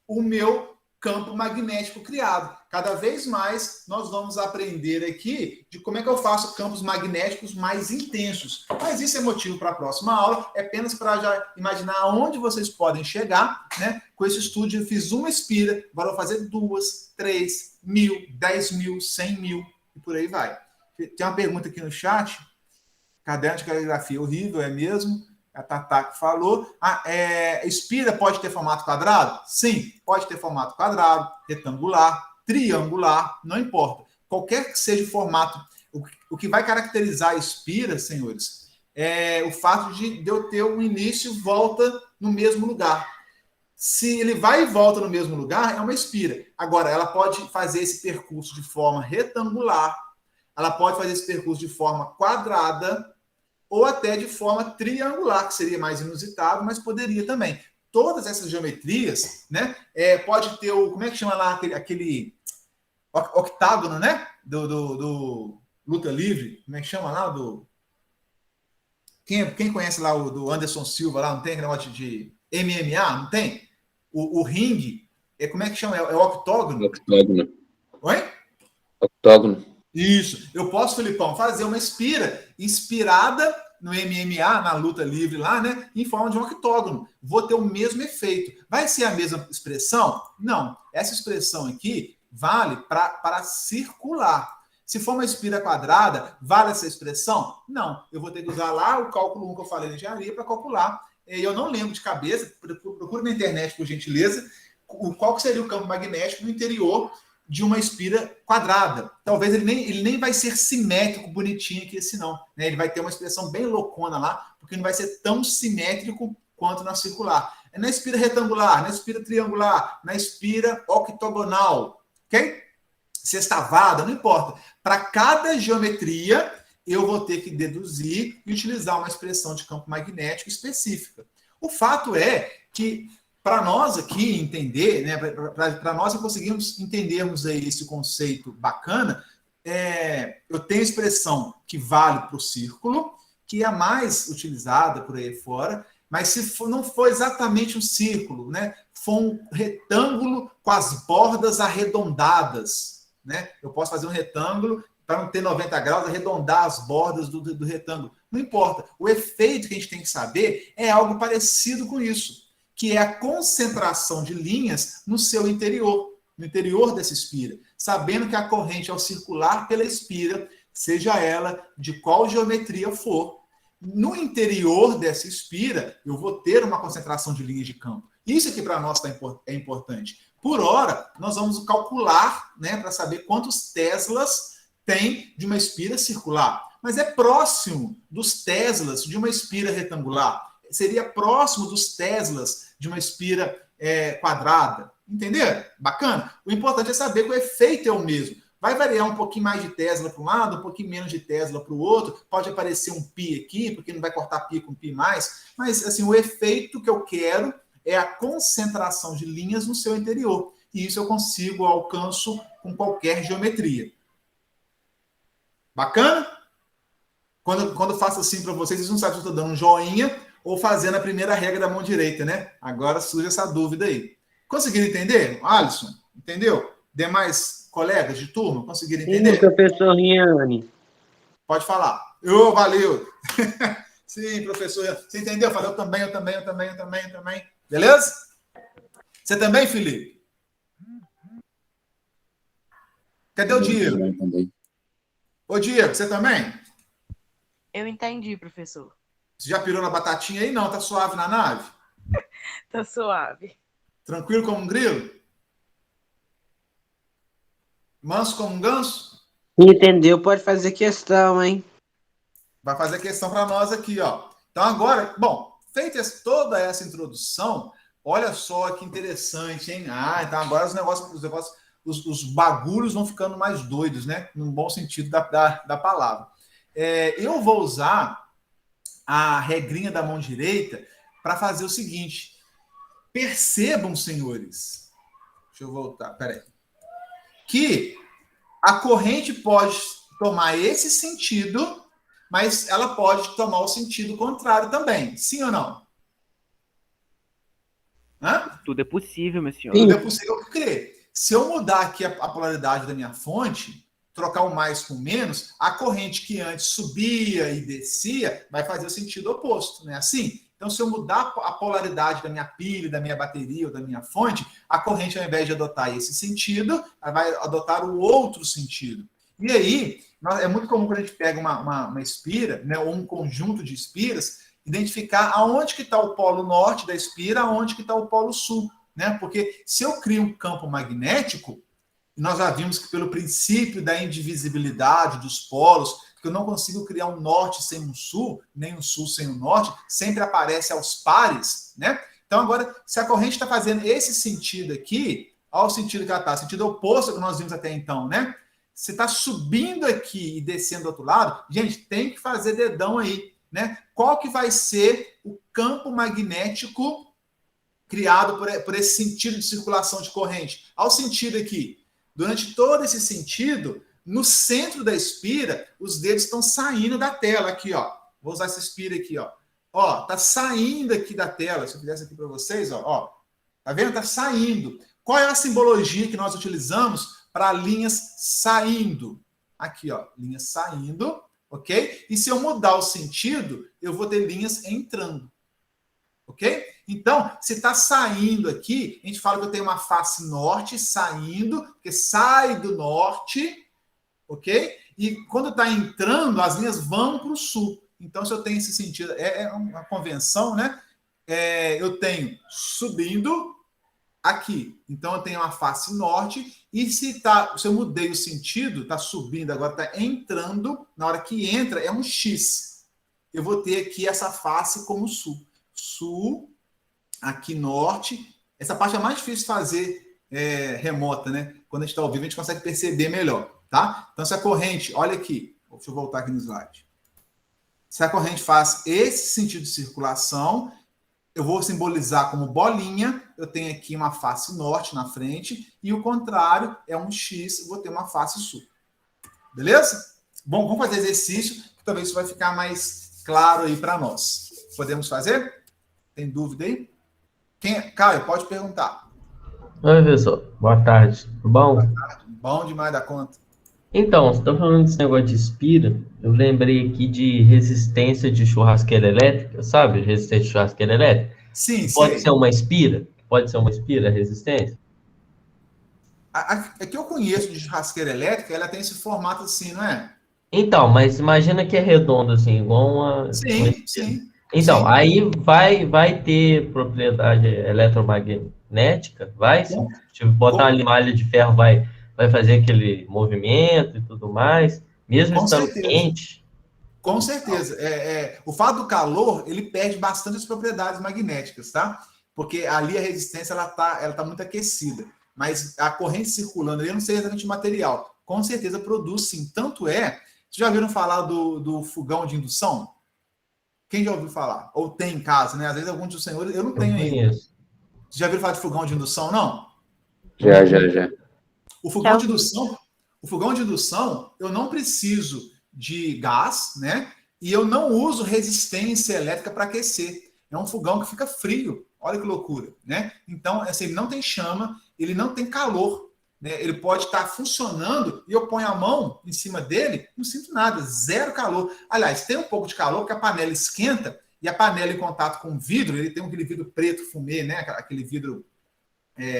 o meu campo magnético criado. Cada vez mais nós vamos aprender aqui de como é que eu faço campos magnéticos mais intensos. Mas isso é motivo para a próxima aula, é apenas para já imaginar aonde vocês podem chegar, né? Com esse estudo eu fiz uma espira, agora eu vou fazer 2, 3, 1.000, 10.000, 100.000 e por aí vai. Tem uma pergunta aqui no chat. Caderno de caligrafia horrível, é mesmo? A Tatá que falou. Espira pode ter formato quadrado? Sim, pode ter formato quadrado, retangular, triangular, não importa. Qualquer que seja o formato, o que vai caracterizar a espira, senhores, é o fato de eu ter um início e volta no mesmo lugar. Se ele vai e volta no mesmo lugar, é uma espira. Agora, ela pode fazer esse percurso de forma retangular, ela pode fazer esse percurso de forma quadrada, ou até de forma triangular, que seria mais inusitado, mas poderia também. Todas essas geometrias, né? Pode ter como é que chama lá aquele octágono, né? Do Luta Livre, como é que chama lá? Quem conhece lá o do Anderson Silva lá, não tem aquele negócio de MMA, não tem? O ringue, como é que chama? É o octógono? Octógono. Oi? Octógono. Isso. Eu posso, Filipão, fazer uma espira inspirada no MMA, na luta livre lá, né? Em forma de um octógono. Vou ter o mesmo efeito. Vai ser a mesma expressão? Não. Essa expressão aqui vale para circular. Se for uma espira quadrada, vale essa expressão? Não. Eu vou ter que usar lá o cálculo 1 que eu falei na engenharia para calcular. Eu não lembro de cabeça, procure na internet, por gentileza, qual que seria o campo magnético no interior de uma espira quadrada. Talvez ele nem vai ser simétrico, bonitinho aqui assim, não. Né? Ele vai ter uma expressão bem loucona lá, porque não vai ser tão simétrico quanto na circular. É na espira retangular, na espira triangular, na espira octogonal, ok? Sextavada, não importa. Para cada geometria, eu vou ter que deduzir e utilizar uma expressão de campo magnético específica. O fato é que, para nós aqui entender, né, para nós conseguirmos entendermos aí esse conceito bacana, eu tenho a expressão que vale para o círculo, que é a mais utilizada por aí fora, mas se não for exatamente um círculo, né, for um retângulo com as bordas arredondadas, né, eu posso fazer um retângulo para não ter 90 graus, arredondar as bordas do retângulo. Não importa. O efeito que a gente tem que saber é algo parecido com isso, que é a concentração de linhas no seu interior, no interior dessa espira, sabendo que a corrente, ao circular pela espira, seja ela de qual geometria for, no interior dessa espira, eu vou ter uma concentração de linhas de campo. Isso aqui para nós é importante. Por hora, nós vamos calcular, né, para saber quantos teslas tem de uma espira circular. Mas é próximo dos teslas de uma espira retangular. Seria próximo dos teslas de uma espira quadrada. Entenderam? Bacana? O importante é saber que o efeito é o mesmo. Vai variar um pouquinho mais de Tesla para um lado, um pouquinho menos de Tesla para o outro. Pode aparecer um pi aqui, porque não vai cortar pi com pi mais. Mas assim, o efeito que eu quero é a concentração de linhas no seu interior. E isso eu alcanço com qualquer geometria. Bacana? Quando eu faço assim para vocês não sabem se eu estou dando um joinha ou fazendo a primeira regra da mão direita, né? Agora surge essa dúvida aí. Conseguiram entender? Alisson, entendeu? Demais colegas de turma, conseguiram entender? Sim, professor Riane. Pode falar. Valeu. Sim, professor. Você entendeu? Falei, eu também. Beleza? Você também, Felipe? Cadê o Diego? Ô, Diego, você também? Eu entendi, professor. Você já pirou na batatinha aí? Não, tá suave na nave? Tá suave. Tranquilo como um grilo? Manso como um ganso? Entendeu? Pode fazer questão, hein? Vai fazer questão para nós aqui, ó. Então agora, bom, feita toda essa introdução, olha só que interessante, hein? Então agora os bagulhos vão ficando mais doidos, né? No bom sentido da palavra. Eu vou usar a regrinha da mão direita para fazer o seguinte. Percebam, senhores. Deixa eu voltar, peraí. Que a corrente pode tomar esse sentido, mas ela pode tomar o sentido contrário também. Sim ou não? Hã? Tudo é possível, meu senhor. Tudo é possível crer. Se eu mudar aqui a polaridade da minha fonte, trocar o mais com o menos, a corrente que antes subia e descia vai fazer o sentido oposto, não é assim? Então, se eu mudar a polaridade da minha pilha, da minha bateria ou da minha fonte, a corrente, ao invés de adotar esse sentido, ela vai adotar o outro sentido. E aí, é muito comum quando a gente pega uma espira, né, ou um conjunto de espiras, identificar aonde que está o polo norte da espira, aonde que está o polo sul. Né? Porque se eu crio um campo magnético, nós já vimos que pelo princípio da indivisibilidade dos polos, que eu não consigo criar um norte sem um sul, nem um sul sem um norte, sempre aparece aos pares, né? Então agora, se a corrente está fazendo esse sentido aqui, olha o sentido que ela está, sentido oposto ao que nós vimos até então, né? Se está subindo aqui e descendo do outro lado, gente, tem que fazer dedão aí, né? Qual que vai ser o campo magnético criado por esse sentido de circulação de corrente? Olha o sentido aqui. Durante todo esse sentido, no centro da espira, os dedos estão saindo da tela aqui, ó. Vou usar essa espira aqui, ó. Ó, tá saindo aqui da tela. Se eu fizesse aqui para vocês, ó. Tá vendo? Tá saindo. Qual é a simbologia que nós utilizamos para linhas saindo? Aqui, ó, linhas saindo, ok? E se eu mudar o sentido, eu vou ter linhas entrando. Ok? Então, se está saindo aqui, a gente fala que eu tenho uma face norte saindo, porque sai do norte, ok? E quando está entrando, as linhas vão para o sul. Então, se eu tenho esse sentido, é uma convenção, né? Eu tenho subindo aqui. Então, eu tenho uma face norte. E se eu mudei o sentido, está subindo, agora está entrando, na hora que entra, é um X. Eu vou ter aqui essa face como sul. Sul, aqui norte. Essa parte é mais difícil de fazer remota, né? Quando a gente está ao vivo, a gente consegue perceber melhor, tá? Então, se a corrente, olha aqui, deixa eu voltar aqui no slide. Se a corrente faz esse sentido de circulação, eu vou simbolizar como bolinha, eu tenho aqui uma face norte na frente, e o contrário é um X, eu vou ter uma face sul. Beleza? Bom, vamos fazer exercício, que talvez isso vai ficar mais claro aí para nós. Podemos fazer? Tem dúvida aí? Caio, pode perguntar. Oi, professor. Boa tarde. Tudo bom? Boa tarde. Bom demais da conta. Então, você está falando desse negócio de espira. Eu lembrei aqui de resistência de churrasqueira elétrica, sabe? Resistência de churrasqueira elétrica. Sim, Pode ser uma espira? Pode ser uma espira, a resistência? A que eu conheço de churrasqueira elétrica, ela tem esse formato assim, não é? Então, mas imagina que é redondo, assim, igual uma Sim, espira. sim. Então, Sim. aí vai ter propriedade eletromagnética? Vai? Se tipo, botar uma malha de ferro, vai fazer aquele movimento e tudo mais, mesmo Com estando certeza. quente? Com certeza. O fato do calor, ele perde bastante as propriedades magnéticas, tá? Porque ali a resistência, ela tá muito aquecida. Mas a corrente circulando ali, eu não sei exatamente o material. Com certeza produz, sim. Tanto é... Vocês já ouviram falar do fogão de indução? Quem já ouviu falar? Ou tem em casa, né? Às vezes alguns dos senhores, eu não tenho ainda. Vocês já ouviram falar de fogão de indução, não? Já. O fogão de indução, eu não preciso de gás, né? E eu não uso resistência elétrica para aquecer. É um fogão que fica frio. Olha que loucura, né? Então, assim, ele não tem chama, ele não tem calor, né? Ele pode estar funcionando e eu ponho a mão em cima dele, não sinto nada, zero calor. Aliás, tem um pouco de calor porque a panela esquenta e a panela em contato com o vidro, ele tem aquele vidro preto fumê, né? Aquele vidro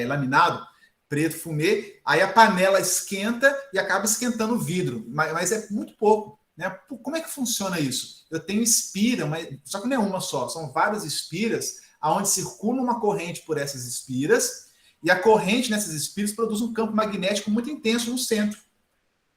laminado, preto fumê, aí a panela esquenta e acaba esquentando o vidro, mas é muito pouco, né? Como é que funciona isso? Eu tenho espira, só que não é uma só, são várias espiras, onde circula uma corrente por essas espiras, e a corrente nessas espiras produz um campo magnético muito intenso no centro.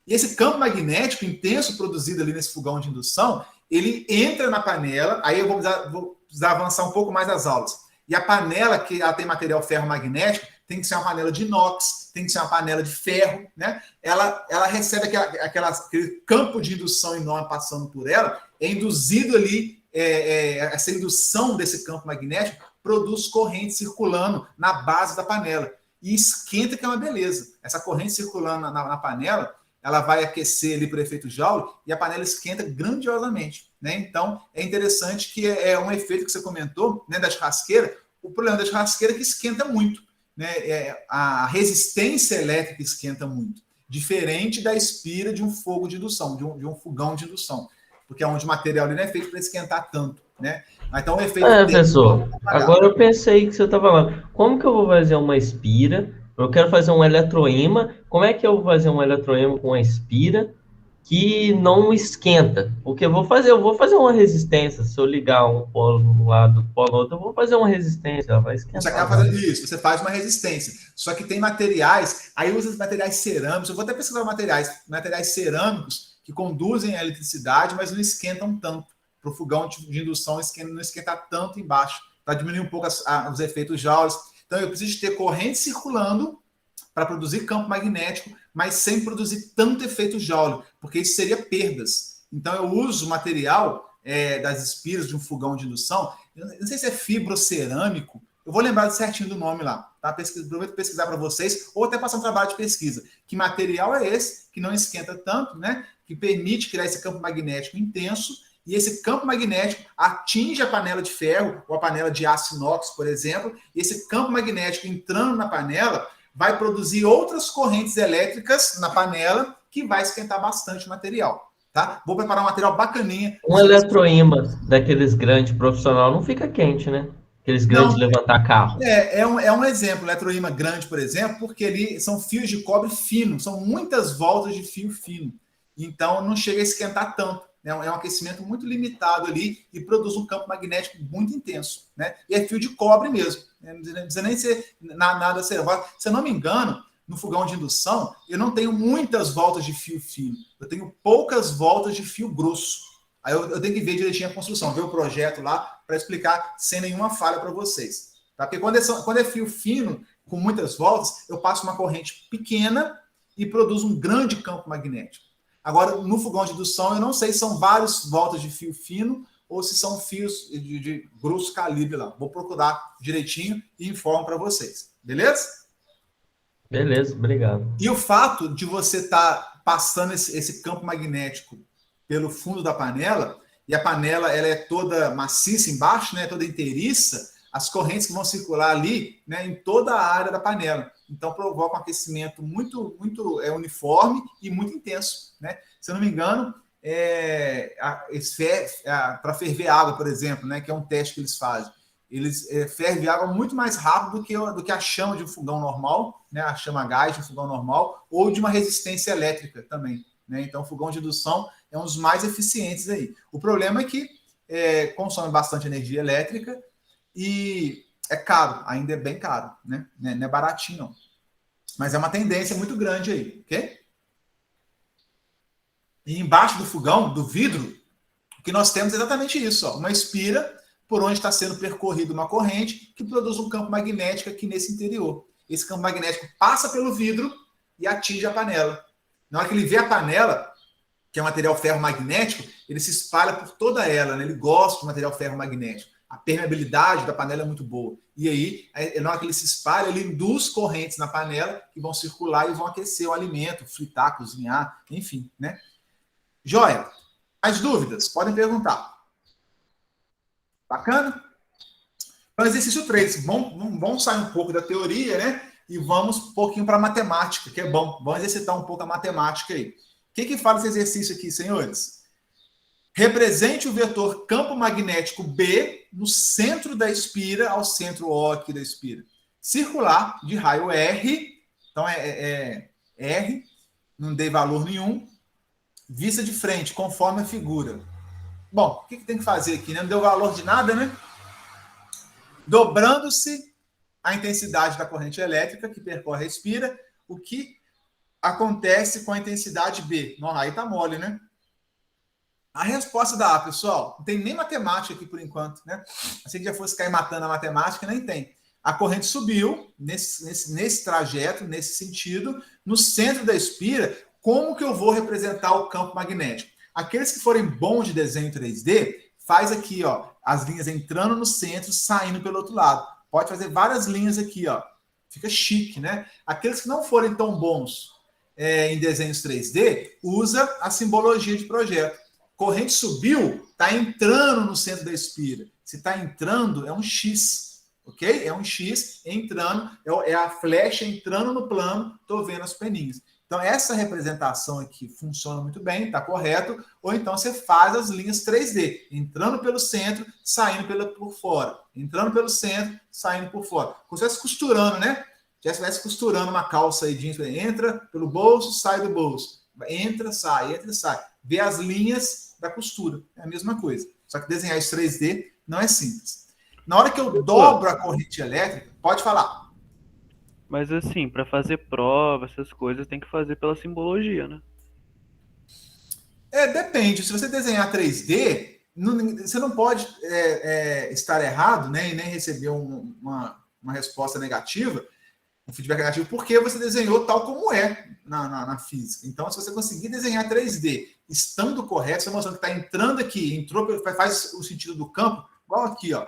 E esse campo magnético intenso produzido ali nesse fogão de indução, ele entra na panela, aí eu vou precisar avançar um pouco mais as aulas. E a panela, que ela tem material ferromagnético, tem que ser uma panela de inox, tem que ser uma panela de ferro, né? Ela recebe aquele campo de indução enorme passando por ela, é induzido ali, essa indução desse campo magnético produz corrente circulando na base da panela. E esquenta, que é uma beleza. Essa corrente circulando na panela, ela vai aquecer ali por efeito Joule e a panela esquenta grandiosamente, né? Então, é interessante que é um efeito que você comentou, né, da churrasqueira. O problema da churrasqueira é que esquenta muito, né? A resistência elétrica esquenta muito. Diferente da espira de um fogo de indução, de um fogão de indução. Porque é onde o material ali não é feito para esquentar tanto, né? Então, o efeito... professor, agora eu pensei que você está falando, como que eu vou fazer uma espira? Eu quero fazer um eletroímã, como é que eu vou fazer um eletroímã com uma espira que não esquenta? Porque eu vou fazer uma resistência, se eu ligar um polo um lado, polo outro, eu vou fazer uma resistência, ela vai esquentar. Você acaba fazendo isso, você faz uma resistência. Só que tem materiais, aí usa materiais cerâmicos, eu vou até pesquisar materiais cerâmicos que conduzem a eletricidade, mas não esquentam tanto. Para o fogão de indução não esquentar tanto embaixo, para diminuir um pouco os efeitos Joules. Então, eu preciso ter corrente circulando para produzir campo magnético, mas sem produzir tanto efeito Joule, porque isso seria perdas. Então, eu uso o material das espiras de um fogão de indução, eu não sei se é fibrocerâmico, eu vou lembrar certinho do nome lá, tá? Prometo pesquisar para vocês, ou até passar um trabalho de pesquisa. Que material é esse, que não esquenta tanto, né? Que permite criar esse campo magnético intenso, e esse campo magnético atinge a panela de ferro ou a panela de aço inox, por exemplo, e esse campo magnético entrando na panela vai produzir outras correntes elétricas na panela que vai esquentar bastante o material, tá? Vou preparar um material bacaninha. Um eletroímã daqueles grandes profissional não fica quente, né? Aqueles grandes de levantar carro. É um exemplo, eletroímã grande, por exemplo, porque ali são fios de cobre fino, são muitas voltas de fio fino. então não chega a esquentar tanto. Né? É um aquecimento muito limitado ali e produz um campo magnético muito intenso. Né? E é fio de cobre mesmo. Né? Não precisa nem ser nada servoso. Se eu não me engano, no fogão de indução, eu não tenho muitas voltas de fio fino. Eu tenho poucas voltas de fio grosso. Aí eu tenho que ver direitinho a construção, ver o projeto lá para explicar sem nenhuma falha para vocês. Tá? Porque quando é fio fino, com muitas voltas, eu passo uma corrente pequena e produzo um grande campo magnético. Agora, no fogão de indução, eu não sei se são várias voltas de fio fino ou se são fios de grosso calibre lá. Vou procurar direitinho e informo para vocês. Beleza? Beleza, obrigado. E o fato de você estar passando esse campo magnético pelo fundo da panela, e a panela ela é toda maciça embaixo, né, toda inteiriça, as correntes que vão circular ali, né, em toda a área da panela. Então, provoca um aquecimento muito uniforme e muito intenso. Né? Se eu não me engano, para ferver água, por exemplo, né, que é um teste que eles fazem, eles fervem água muito mais rápido do que a chama de um fogão normal, né, a chama a gás de um fogão normal, ou de uma resistência elétrica também. Né? Então, o fogão de indução é um dos mais eficientes aí. O problema é que consome bastante energia elétrica e é caro, ainda é bem caro, né? Não é baratinho, não. Mas é uma tendência muito grande aí, ok? E embaixo do fogão, do vidro, o que nós temos é exatamente isso, ó, uma espira por onde está sendo percorrida uma corrente que produz um campo magnético aqui nesse interior. Esse campo magnético passa pelo vidro e atinge a panela. Na hora que ele vê a panela, que é um material ferromagnético, ele se espalha por toda ela, né? Ele gosta do material ferromagnético. A permeabilidade da panela é muito boa. E aí, na hora que ele se espalha, ele induz correntes na panela que vão circular e vão aquecer o alimento, fritar, cozinhar, enfim, né? Joia? Mais dúvidas? Podem perguntar. Bacana? Então, exercício 3. Vamos sair um pouco da teoria, né? E vamos um pouquinho para a matemática, que é bom. Vamos exercitar um pouco a matemática aí. O que fala esse exercício aqui, senhores? Represente o vetor campo magnético B no centro da espira, ao centro O aqui da espira. Circular, de raio R. Então, R, não dei valor nenhum. Vista de frente, conforme a figura. Bom, o que tem que fazer aqui? Né? Não deu valor de nada, né? Dobrando-se a intensidade da corrente elétrica que percorre a espira, o que acontece com a intensidade B? Não, aí tá mole, né? A resposta da A, pessoal, não tem nem matemática aqui por enquanto, né? Achei que já fosse cair matando a matemática, nem tem. A corrente subiu nesse trajeto, nesse sentido, no centro da espira. Como que eu vou representar o campo magnético? Aqueles que forem bons de desenho 3D, faz aqui, ó, as linhas entrando no centro, saindo pelo outro lado. Pode fazer várias linhas aqui, ó. Fica chique, né? Aqueles que não forem tão bons em desenhos 3D, usa a simbologia de projeto. Corrente subiu, está entrando no centro da espira. Se está entrando, é um X, ok? É um X entrando, é a flecha entrando no plano, estou vendo as peninhas. Então, essa representação aqui funciona muito bem, está correto. Ou então você faz as linhas 3D, entrando pelo centro, saindo por fora. Entrando pelo centro, saindo por fora. Como se estivesse costurando, né? Se estivesse costurando uma calça aí, jeans, entra pelo bolso, sai do bolso. Entra, sai. Vê as linhas da costura. É a mesma coisa. Só que desenhar isso 3D não é simples. Na hora que eu dobro a corrente elétrica, pode falar. Mas assim, para fazer prova, essas coisas, tem que fazer pela simbologia, né? Depende. Se você desenhar 3D, você não pode estar errado, né, e nem receber uma resposta negativa, um feedback negativo, porque você desenhou tal como é na física. Então, se você conseguir desenhar 3D estando correto, você mostrando que está entrando aqui, faz o sentido do campo, igual aqui, ó.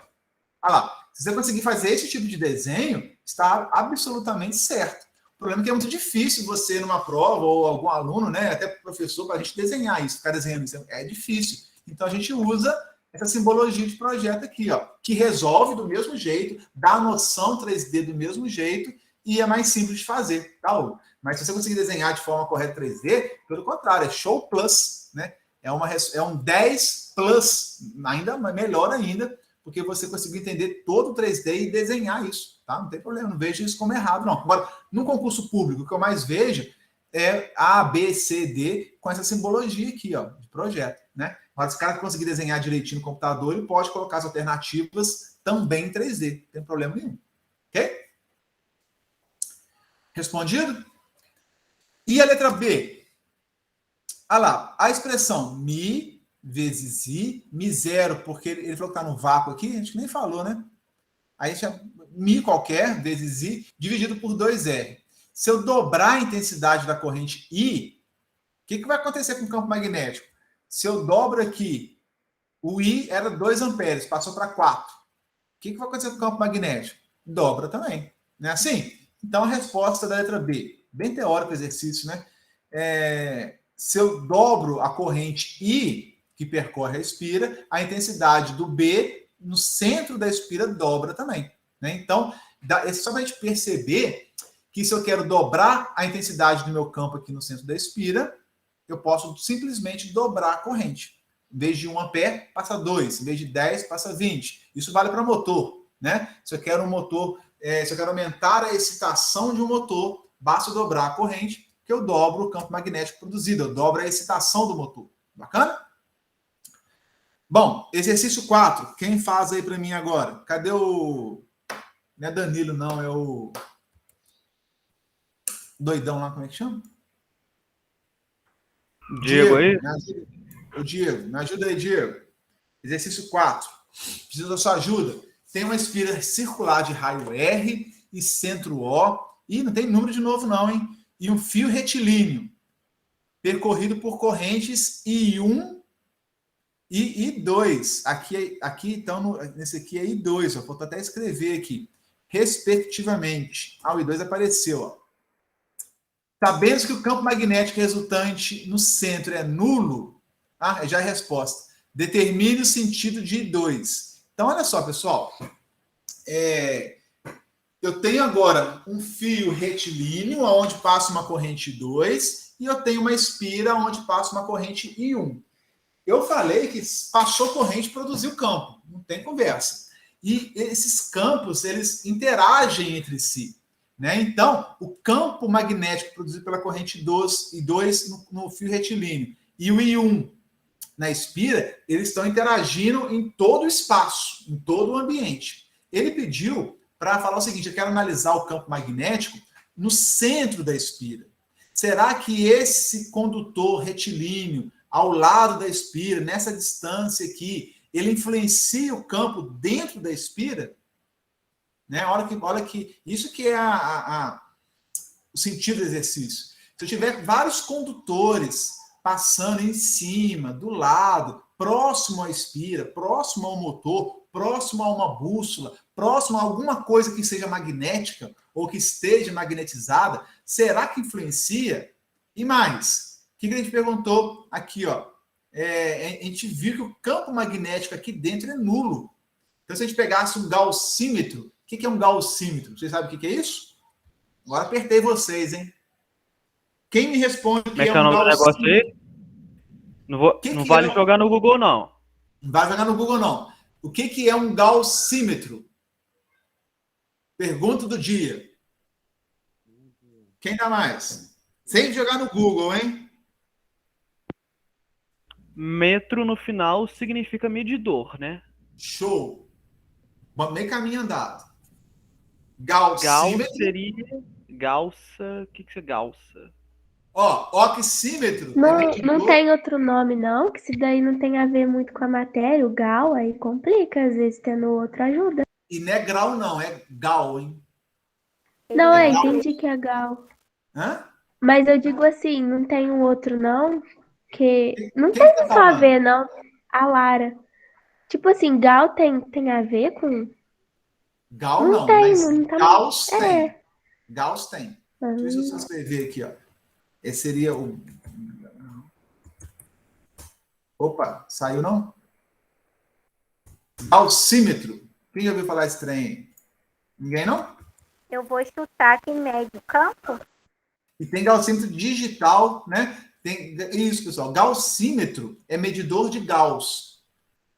Olha lá. Se você conseguir fazer esse tipo de desenho, está absolutamente certo. O problema é que é muito difícil você, numa prova, ou algum aluno, né, até professor, para a gente desenhar isso, ficar desenhando isso. É difícil. Então, a gente usa essa simbologia de projeto aqui, ó, que resolve do mesmo jeito, dá a noção 3D do mesmo jeito, e é mais simples de fazer, tá? Mas se você conseguir desenhar de forma correta 3D, pelo contrário, é show plus, né? É um 10 plus, ainda melhor ainda, porque você conseguiu entender todo o 3D e desenhar isso, tá? Não tem problema, não vejo isso como errado, não. Agora, no concurso público, o que eu mais vejo é A, B, C, D, com essa simbologia aqui, ó, de projeto, né? Mas se o cara conseguir desenhar direitinho no computador, ele pode colocar as alternativas também em 3D, não tem problema nenhum. Ok? Respondido? E a letra B? Olha lá, a expressão mi vezes i, mi zero, porque ele falou que está no vácuo aqui, a gente nem falou, né? Aí a gente é mi qualquer vezes i, dividido por 2R. Se eu dobrar a intensidade da corrente I, o que vai acontecer com o campo magnético? Se eu dobro aqui, o I era 2 amperes, passou para 4. O que vai acontecer com o campo magnético? Dobra também. Não é assim? Então, a resposta da letra B. Bem teórico o exercício, né? Se eu dobro a corrente I, que percorre a espira, a intensidade do B no centro da espira dobra também. Né? Então, é só para a gente perceber que se eu quero dobrar a intensidade do meu campo aqui no centro da espira, eu posso simplesmente dobrar a corrente. Em vez de 1 ampere, passa 2. Em vez de 10, passa 20. Isso vale para motor. Né? Se eu quero um motor, se eu quero aumentar a excitação de um motor, basta dobrar a corrente, que eu dobro o campo magnético produzido. Eu dobro a excitação do motor. Bacana? Bom, exercício 4. Quem faz aí para mim agora? Cadê o... Não é Danilo, não. É o... doidão lá, como é que chama? Diego aí? O Diego, me ajuda aí, Diego. Exercício 4. Preciso da sua ajuda. Tem uma espira circular de raio R e centro O. E não tem número de novo, não, hein? E um fio retilíneo percorrido por correntes I1 e I2. Aqui então, nesse aqui é I2. Vou até escrever aqui. Respectivamente. O I2 apareceu, ó. Sabendo que o campo magnético resultante no centro é nulo, já é a resposta. Determine o sentido de I2. Então, olha só, pessoal. Eu tenho agora um fio retilíneo, onde passa uma corrente 2, e eu tenho uma espira, onde passa uma corrente I1. Eu falei que passou corrente e produziu campo. Não tem conversa. E esses campos, eles interagem entre si. Né? Então, o campo magnético produzido pela corrente I2 no fio retilíneo e o I1 na espira, eles estão interagindo em todo o espaço, em todo o ambiente. Ele pediu para falar o seguinte: eu quero analisar o campo magnético no centro da espira. Será que esse condutor retilíneo ao lado da espira, nessa distância aqui, ele influencia o campo dentro da espira? Né? Olha que isso que é o sentido do exercício. Se eu tiver vários condutores passando em cima, do lado, próximo à espira, próximo ao motor, próximo a uma bússola, próximo a alguma coisa que seja magnética ou que esteja magnetizada, será que influencia? E mais, o que a gente perguntou aqui? Ó, a gente viu que o campo magnético aqui dentro é nulo. Então, se a gente pegasse um gaussímetro, o que é um gaussímetro? Vocês sabem o que é isso? Agora apertei vocês, hein? Quem me responde que é um negócio aí? Não vale jogar no Google, não. Não vai jogar no Google, não. O que é um gaussímetro? Pergunta do dia. Quem dá mais? Sem jogar no Google, hein? Metro no final significa medidor, né? Show. Meio caminho andado. Gaussímetro. Gauss seria... Gaussa... O que é gaussa? Ó, oxímetro. Não tem outro nome, não? Que se daí não tem a ver muito com a matéria, o Gal, aí complica, às vezes tendo outro ajuda. E não é grau, não, é Gal, hein? Não, entendi que é Gal. Hã? Mas eu digo assim, não tem um outro, não? Que não Quem tem tá muito a falando? ver, não. A Lara. Tipo assim, Gal tem a ver com... Gal Não não, tem, mas não tá- Gauss É. tem. Gauss tem. Deixa eu Ah, escrever aqui, ó. Esse seria o... Opa, saiu não? Gaussímetro. Quem já ouviu falar esse trem aí? Ninguém não? Eu vou chutar que mede o campo. E tem gaussímetro digital, né? Tem isso, pessoal. Gaussímetro é medidor de Gauss.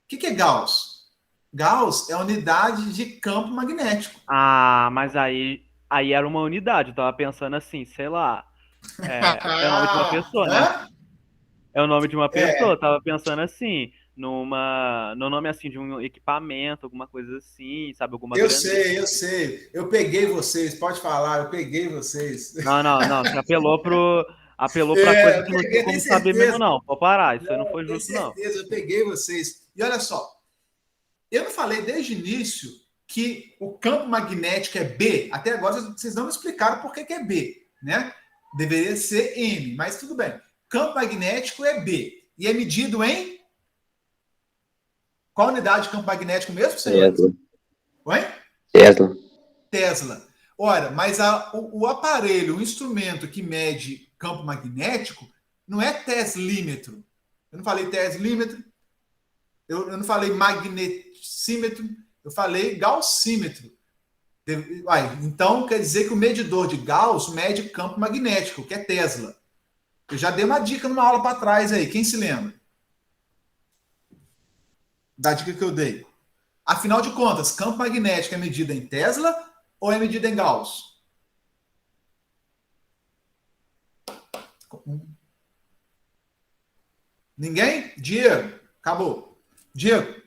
O que é Gauss? Gauss é a unidade de campo magnético. Ah, mas aí era uma unidade. Eu tava pensando assim, sei lá, É o nome de uma pessoa, né? Hã? É o nome de uma pessoa. É, Eu tava pensando assim, no nome assim de um equipamento, alguma coisa assim, sabe? Alguma eu grandeza. sei, eu sei. Eu peguei vocês, pode falar, eu peguei vocês. Não. Você apelou pra coisa É, eu que não tinha peguei, como tenho saber mesmo, certeza. não. Pode parar, isso aí não Não, foi tenho justo, não. certeza, eu peguei vocês. E olha só, eu não falei desde o início que o campo magnético é B. Até agora vocês não me explicaram por que é B, né? Deveria ser M, mas tudo bem. Campo magnético é B. E é medido em qual unidade de campo magnético mesmo, senhores? Tesla. Oi? Tesla. Tesla. Ora, mas o aparelho, o instrumento que mede campo magnético, não é teslímetro. Eu não falei teslímetro, eu não falei magnetímetro, eu falei gaussímetro. Então, quer dizer que o medidor de Gauss mede campo magnético, que é Tesla. Eu já dei uma dica numa aula para trás aí. Quem se lembra? Da dica que eu dei. Afinal de contas, campo magnético é medido em Tesla ou é medido em Gauss? Ninguém? Diego, acabou. Diego,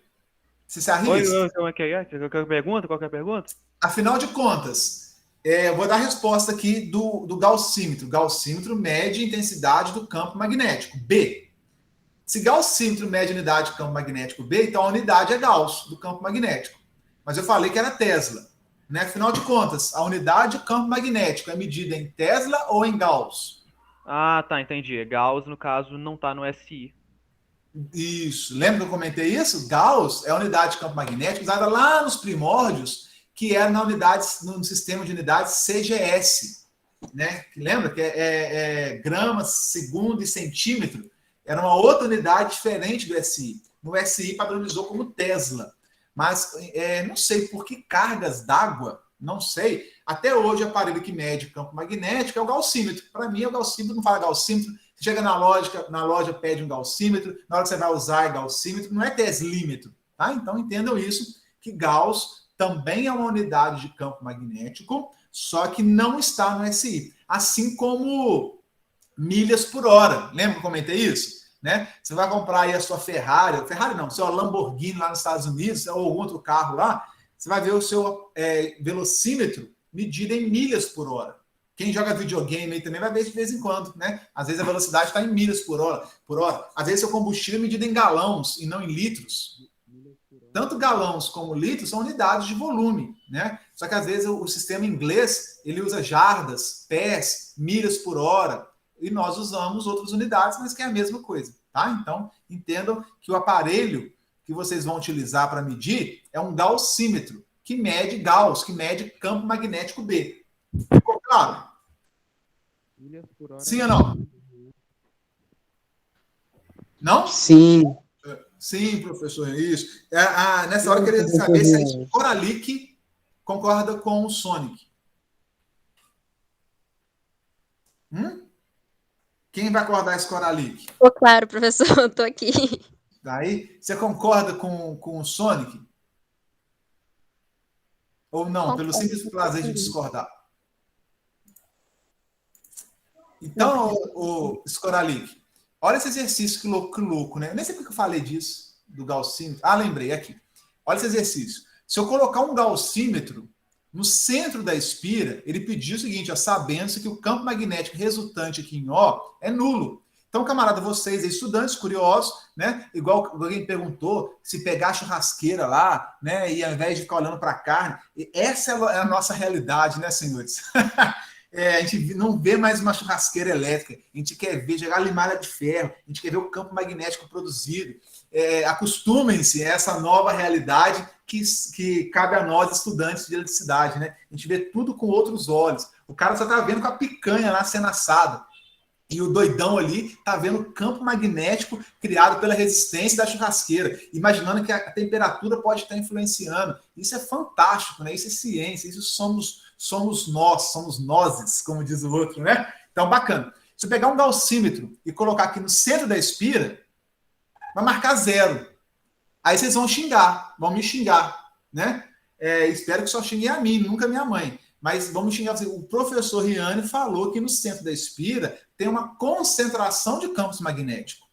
você se arrisca? Como é que é? Qualquer pergunta? Qualquer pergunta? Afinal de contas, eu vou dar a resposta aqui do gaussímetro. Gaussímetro mede a intensidade do campo magnético, B. Se gaussímetro mede a unidade de campo magnético B, então a unidade é Gauss, do campo magnético. Mas eu falei que era Tesla. Né? Afinal de contas, a unidade de campo magnético é medida em Tesla ou em Gauss? Ah, tá, entendi. Gauss, no caso, não tá no SI. Isso. Lembra que eu comentei isso? Gauss é a unidade de campo magnético usada lá nos primórdios, que era no sistema de unidades CGS. Né? Lembra que é gramas, segundo e centímetro? Era uma outra unidade diferente do SI. No SI padronizou como Tesla. Mas não sei por que cargas d'água, não sei. Até hoje, o aparelho que mede o campo magnético é o gaussímetro. Para mim, é o gaussímetro, não fala gaussímetro. Você chega na loja pede um gaussímetro, na hora que você vai usar é gaussímetro, não é teslímetro. Tá? Então, entendam isso, que Gauss também é uma unidade de campo magnético, só que não está no SI. Assim como milhas por hora. Lembra que eu comentei isso? Né? Você vai comprar aí a sua Ferrari não, seu Lamborghini lá nos Estados Unidos, ou algum outro carro lá, você vai ver o seu velocímetro medido em milhas por hora. Quem joga videogame aí também vai ver de vez em quando, né? Às vezes a velocidade está em milhas por hora. Às vezes seu combustível é medido em galões e não em litros. Tanto galões como litros são unidades de volume, né? Só que às vezes o sistema inglês, ele usa jardas, pés, milhas por hora, e nós usamos outras unidades, mas que é a mesma coisa, tá? Então, entendam que o aparelho que vocês vão utilizar para medir é um gaussímetro, que mede Gauss, que mede campo magnético B. Ficou claro? Sim ou não? Não? Sim. Sim, professor, isso. Nessa hora eu queria saber se a Coralic concorda com o Sonic. Quem vai acordar esse Coralic? Claro, professor, eu tô aqui. Daí, você concorda com o Sonic? Ou não, Concordo. pelo simples prazer de discordar? Então, o Scoralic, olha esse exercício que louco, né? Eu nem sei porque eu falei disso, do gaussímetro. Lembrei, aqui. Olha esse exercício. Se eu colocar um gaussímetro no centro da espira, ele pediu o seguinte, sabendo-se que o campo magnético resultante aqui em O é nulo. Então, camarada, vocês, estudantes curiosos, né? Igual alguém perguntou, se pegar a churrasqueira lá, né? E ao invés de ficar olhando para a carne, essa é a nossa realidade, né, senhores? A gente não vê mais uma churrasqueira elétrica, a gente quer ver jogar limalha de ferro, a gente quer ver o campo magnético produzido. Acostumem-se a essa nova realidade que cabe a nós, estudantes de eletricidade, né? A gente vê tudo com outros olhos. O cara só está vendo com a picanha lá sendo assada. E o doidão ali está vendo o campo magnético criado pela resistência da churrasqueira, imaginando que a temperatura pode estar influenciando. Isso é fantástico, né? Isso é ciência, isso somos nós, como diz o outro, né? Então, bacana. Se eu pegar um gaussímetro e colocar aqui no centro da espira, vai marcar 0. Aí vocês vão me xingar, né? Espero que só xinguem a mim, nunca a minha mãe. mas vamos xingar assim, o professor Riane falou que no centro da espira tem uma concentração de campos magnéticos.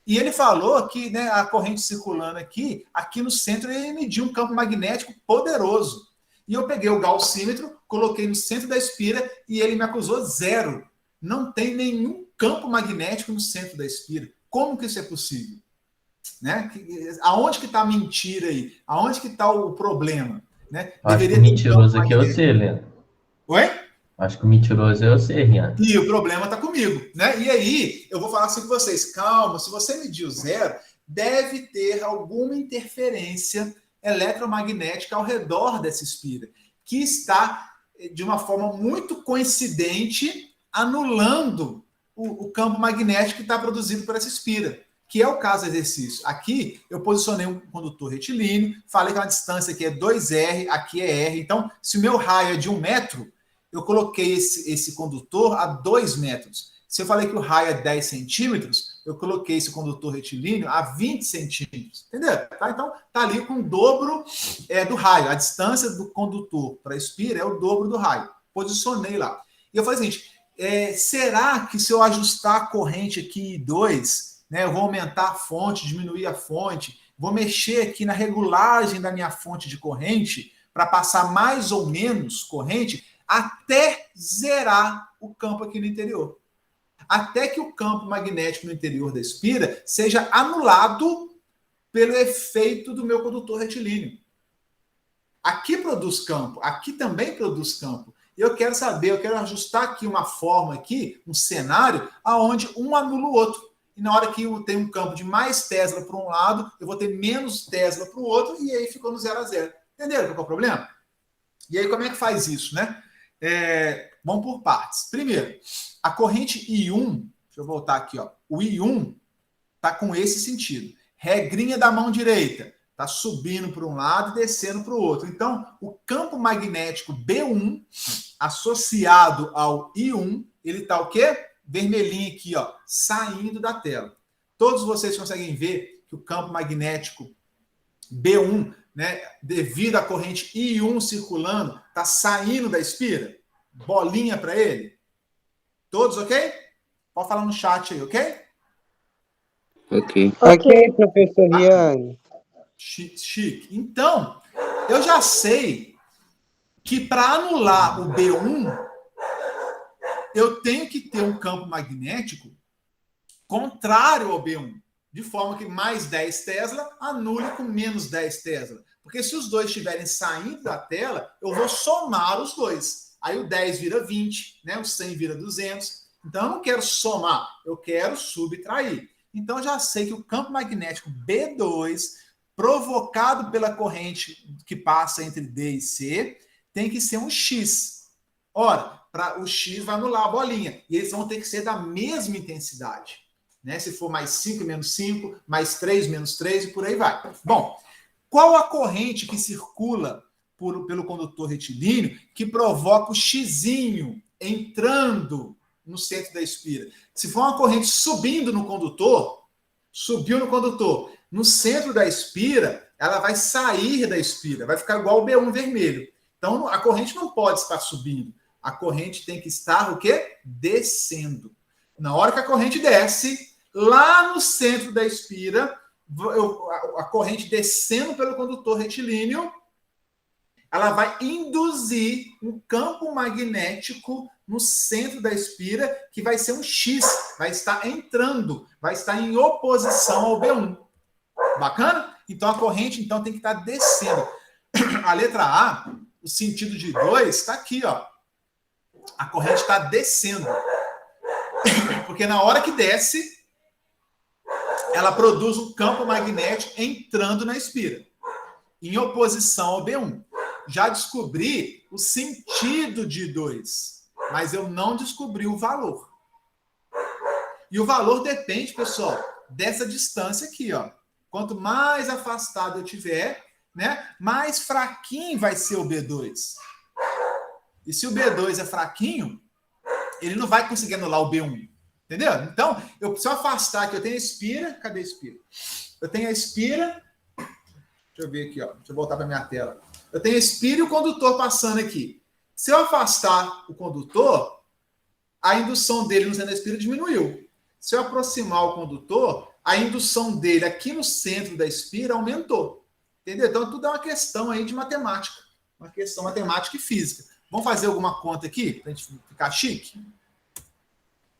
E ele falou que, né, a corrente circulando aqui no centro, ele mediu um campo magnético poderoso. E eu peguei o gaussímetro, coloquei no centro da espira e ele me acusou 0. Não tem nenhum campo magnético no centro da espira. Como que isso é possível? Né? Aonde que está a mentira aí? Aonde que está o problema? Né? Acho que o mentiroso aqui é você, Leandro. Oi? Acho que o mentiroso é você, Rian. E o problema está comigo, né? E aí, eu vou falar assim com vocês, calma, se você mediu 0, deve ter alguma interferência eletromagnética ao redor dessa espira, que está, de uma forma muito coincidente, anulando o campo magnético que está produzido por essa espira, que é o caso do exercício. Aqui, eu posicionei um condutor retilíneo, falei que a distância aqui é 2R, aqui é R. Então, se o meu raio é de 1 metro, eu coloquei esse condutor a 2 metros. Se eu falei que o raio é 10 centímetros, eu coloquei esse condutor retilíneo a 20 centímetros. Entendeu? Tá? Então, está ali com o dobro do raio. A distância do condutor para a espira é o dobro do raio. Posicionei lá. E eu falei o seguinte, será que se eu ajustar a corrente aqui em 2, né, eu vou aumentar a fonte, diminuir a fonte, vou mexer aqui na regulagem da minha fonte de corrente para passar mais ou menos corrente, até zerar o campo aqui no interior. Até que o campo magnético no interior da espira seja anulado pelo efeito do meu condutor retilíneo. Aqui produz campo, aqui também produz campo. E eu quero saber, eu quero ajustar aqui uma forma, aqui, um cenário, onde um anula o outro. E na hora que eu tenho um campo de mais Tesla para um lado, eu vou ter menos Tesla para o outro, e aí ficou no 0 a 0. Entenderam qual é o problema? E aí como é que faz isso, né? Vamos por partes. Primeiro, a corrente I1, deixa eu voltar aqui, ó. O I1 está com esse sentido. Regrinha da mão direita, está subindo para um lado e descendo para o outro. Então, o campo magnético B1 associado ao I1, ele está o quê? Vermelhinho aqui, ó, saindo da tela. Todos vocês conseguem ver que o campo magnético B1, né, devido à corrente I1 circulando, está saindo da espira? Bolinha para ele? Todos ok? Pode falar no chat aí, ok? Ok. Ok, professor Riane. Chique. Então, eu já sei que para anular o B1, eu tenho que ter um campo magnético contrário ao B1, de forma que mais 10 Tesla anule com menos 10 Tesla. Porque se os dois estiverem saindo da tela, eu vou somar os dois. Aí o 10 vira 20, né? O 100 vira 200. Então eu não quero somar, eu quero subtrair. Então eu já sei que o campo magnético B2, provocado pela corrente que passa entre D e C, tem que ser um X. Ora, o X vai anular a bolinha. E eles vão ter que ser da mesma intensidade. Né? Se for mais 5 menos 5, mais 3 menos 3 e por aí vai. Bom, qual a corrente que circula pelo condutor retilíneo que provoca o xizinho entrando no centro da espira? Se for uma corrente subindo no condutor, subiu no condutor, no centro da espira, ela vai sair da espira, vai ficar igual o B1 vermelho. Então, a corrente não pode estar subindo. A corrente tem que estar o quê? Descendo. Na hora que a corrente desce, lá no centro da espira, a corrente descendo pelo condutor retilíneo, ela vai induzir um campo magnético no centro da espira, que vai ser um X, vai estar entrando, vai estar em oposição ao B1. Bacana? Então a corrente tem que estar descendo. A letra A, o sentido de 2, está aqui, ó. A corrente está descendo. Porque na hora que desce, ela produz um campo magnético entrando na espira, em oposição ao B1. Já descobri o sentido de 2, mas eu não descobri o valor. E o valor depende, pessoal, dessa distância aqui, ó. Quanto mais afastado eu tiver, né, mais fraquinho vai ser o B2. E se o B2 é fraquinho, ele não vai conseguir anular o B1. Entendeu? Então, se eu afastar aqui, eu tenho a espira. Cadê a espira? Eu tenho a espira. Deixa eu ver aqui, ó. Deixa eu voltar para minha tela. Eu tenho a espira e o condutor passando aqui. Se eu afastar o condutor, a indução dele no centro da espira diminuiu. Se eu aproximar o condutor, a indução dele aqui no centro da espira aumentou. Entendeu? Então, tudo é uma questão aí de matemática. Uma questão matemática e física. Vamos fazer alguma conta aqui, para a gente ficar chique?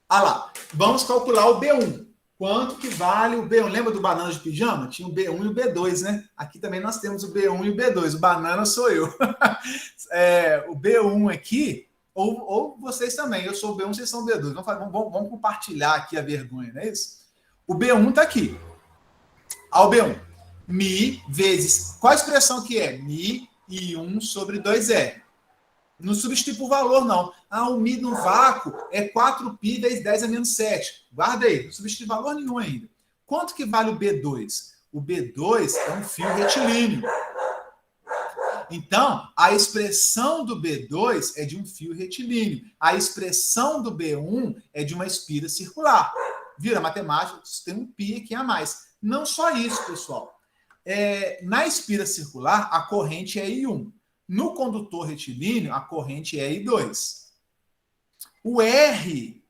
Ah lá, vamos calcular o B1. Quanto que vale o B1? Lembra do banana de pijama? Tinha o B1 e o B2, né? Aqui também nós temos o B1 e o B2. O banana sou eu. O B1 aqui, ou vocês também. Eu sou o B1, vocês são o B2. Vamos compartilhar aqui a vergonha, não é isso? O B1 está aqui. Ao B1. Mi vezes... Qual a expressão que é? Mi e 1 sobre 2R. Não substitui por valor, não. O Mi no vácuo é 4π vezes 10 a menos 7. Guarda aí, não substitui valor nenhum ainda. Quanto que vale o B2? O B2 é um fio retilíneo. Então, a expressão do B2 é de um fio retilíneo. A expressão do B1 é de uma espira circular. Vira matemática, tem um π aqui a mais. Não só isso, pessoal. Na espira circular, a corrente é I1. No condutor retilíneo, a corrente é I2. O R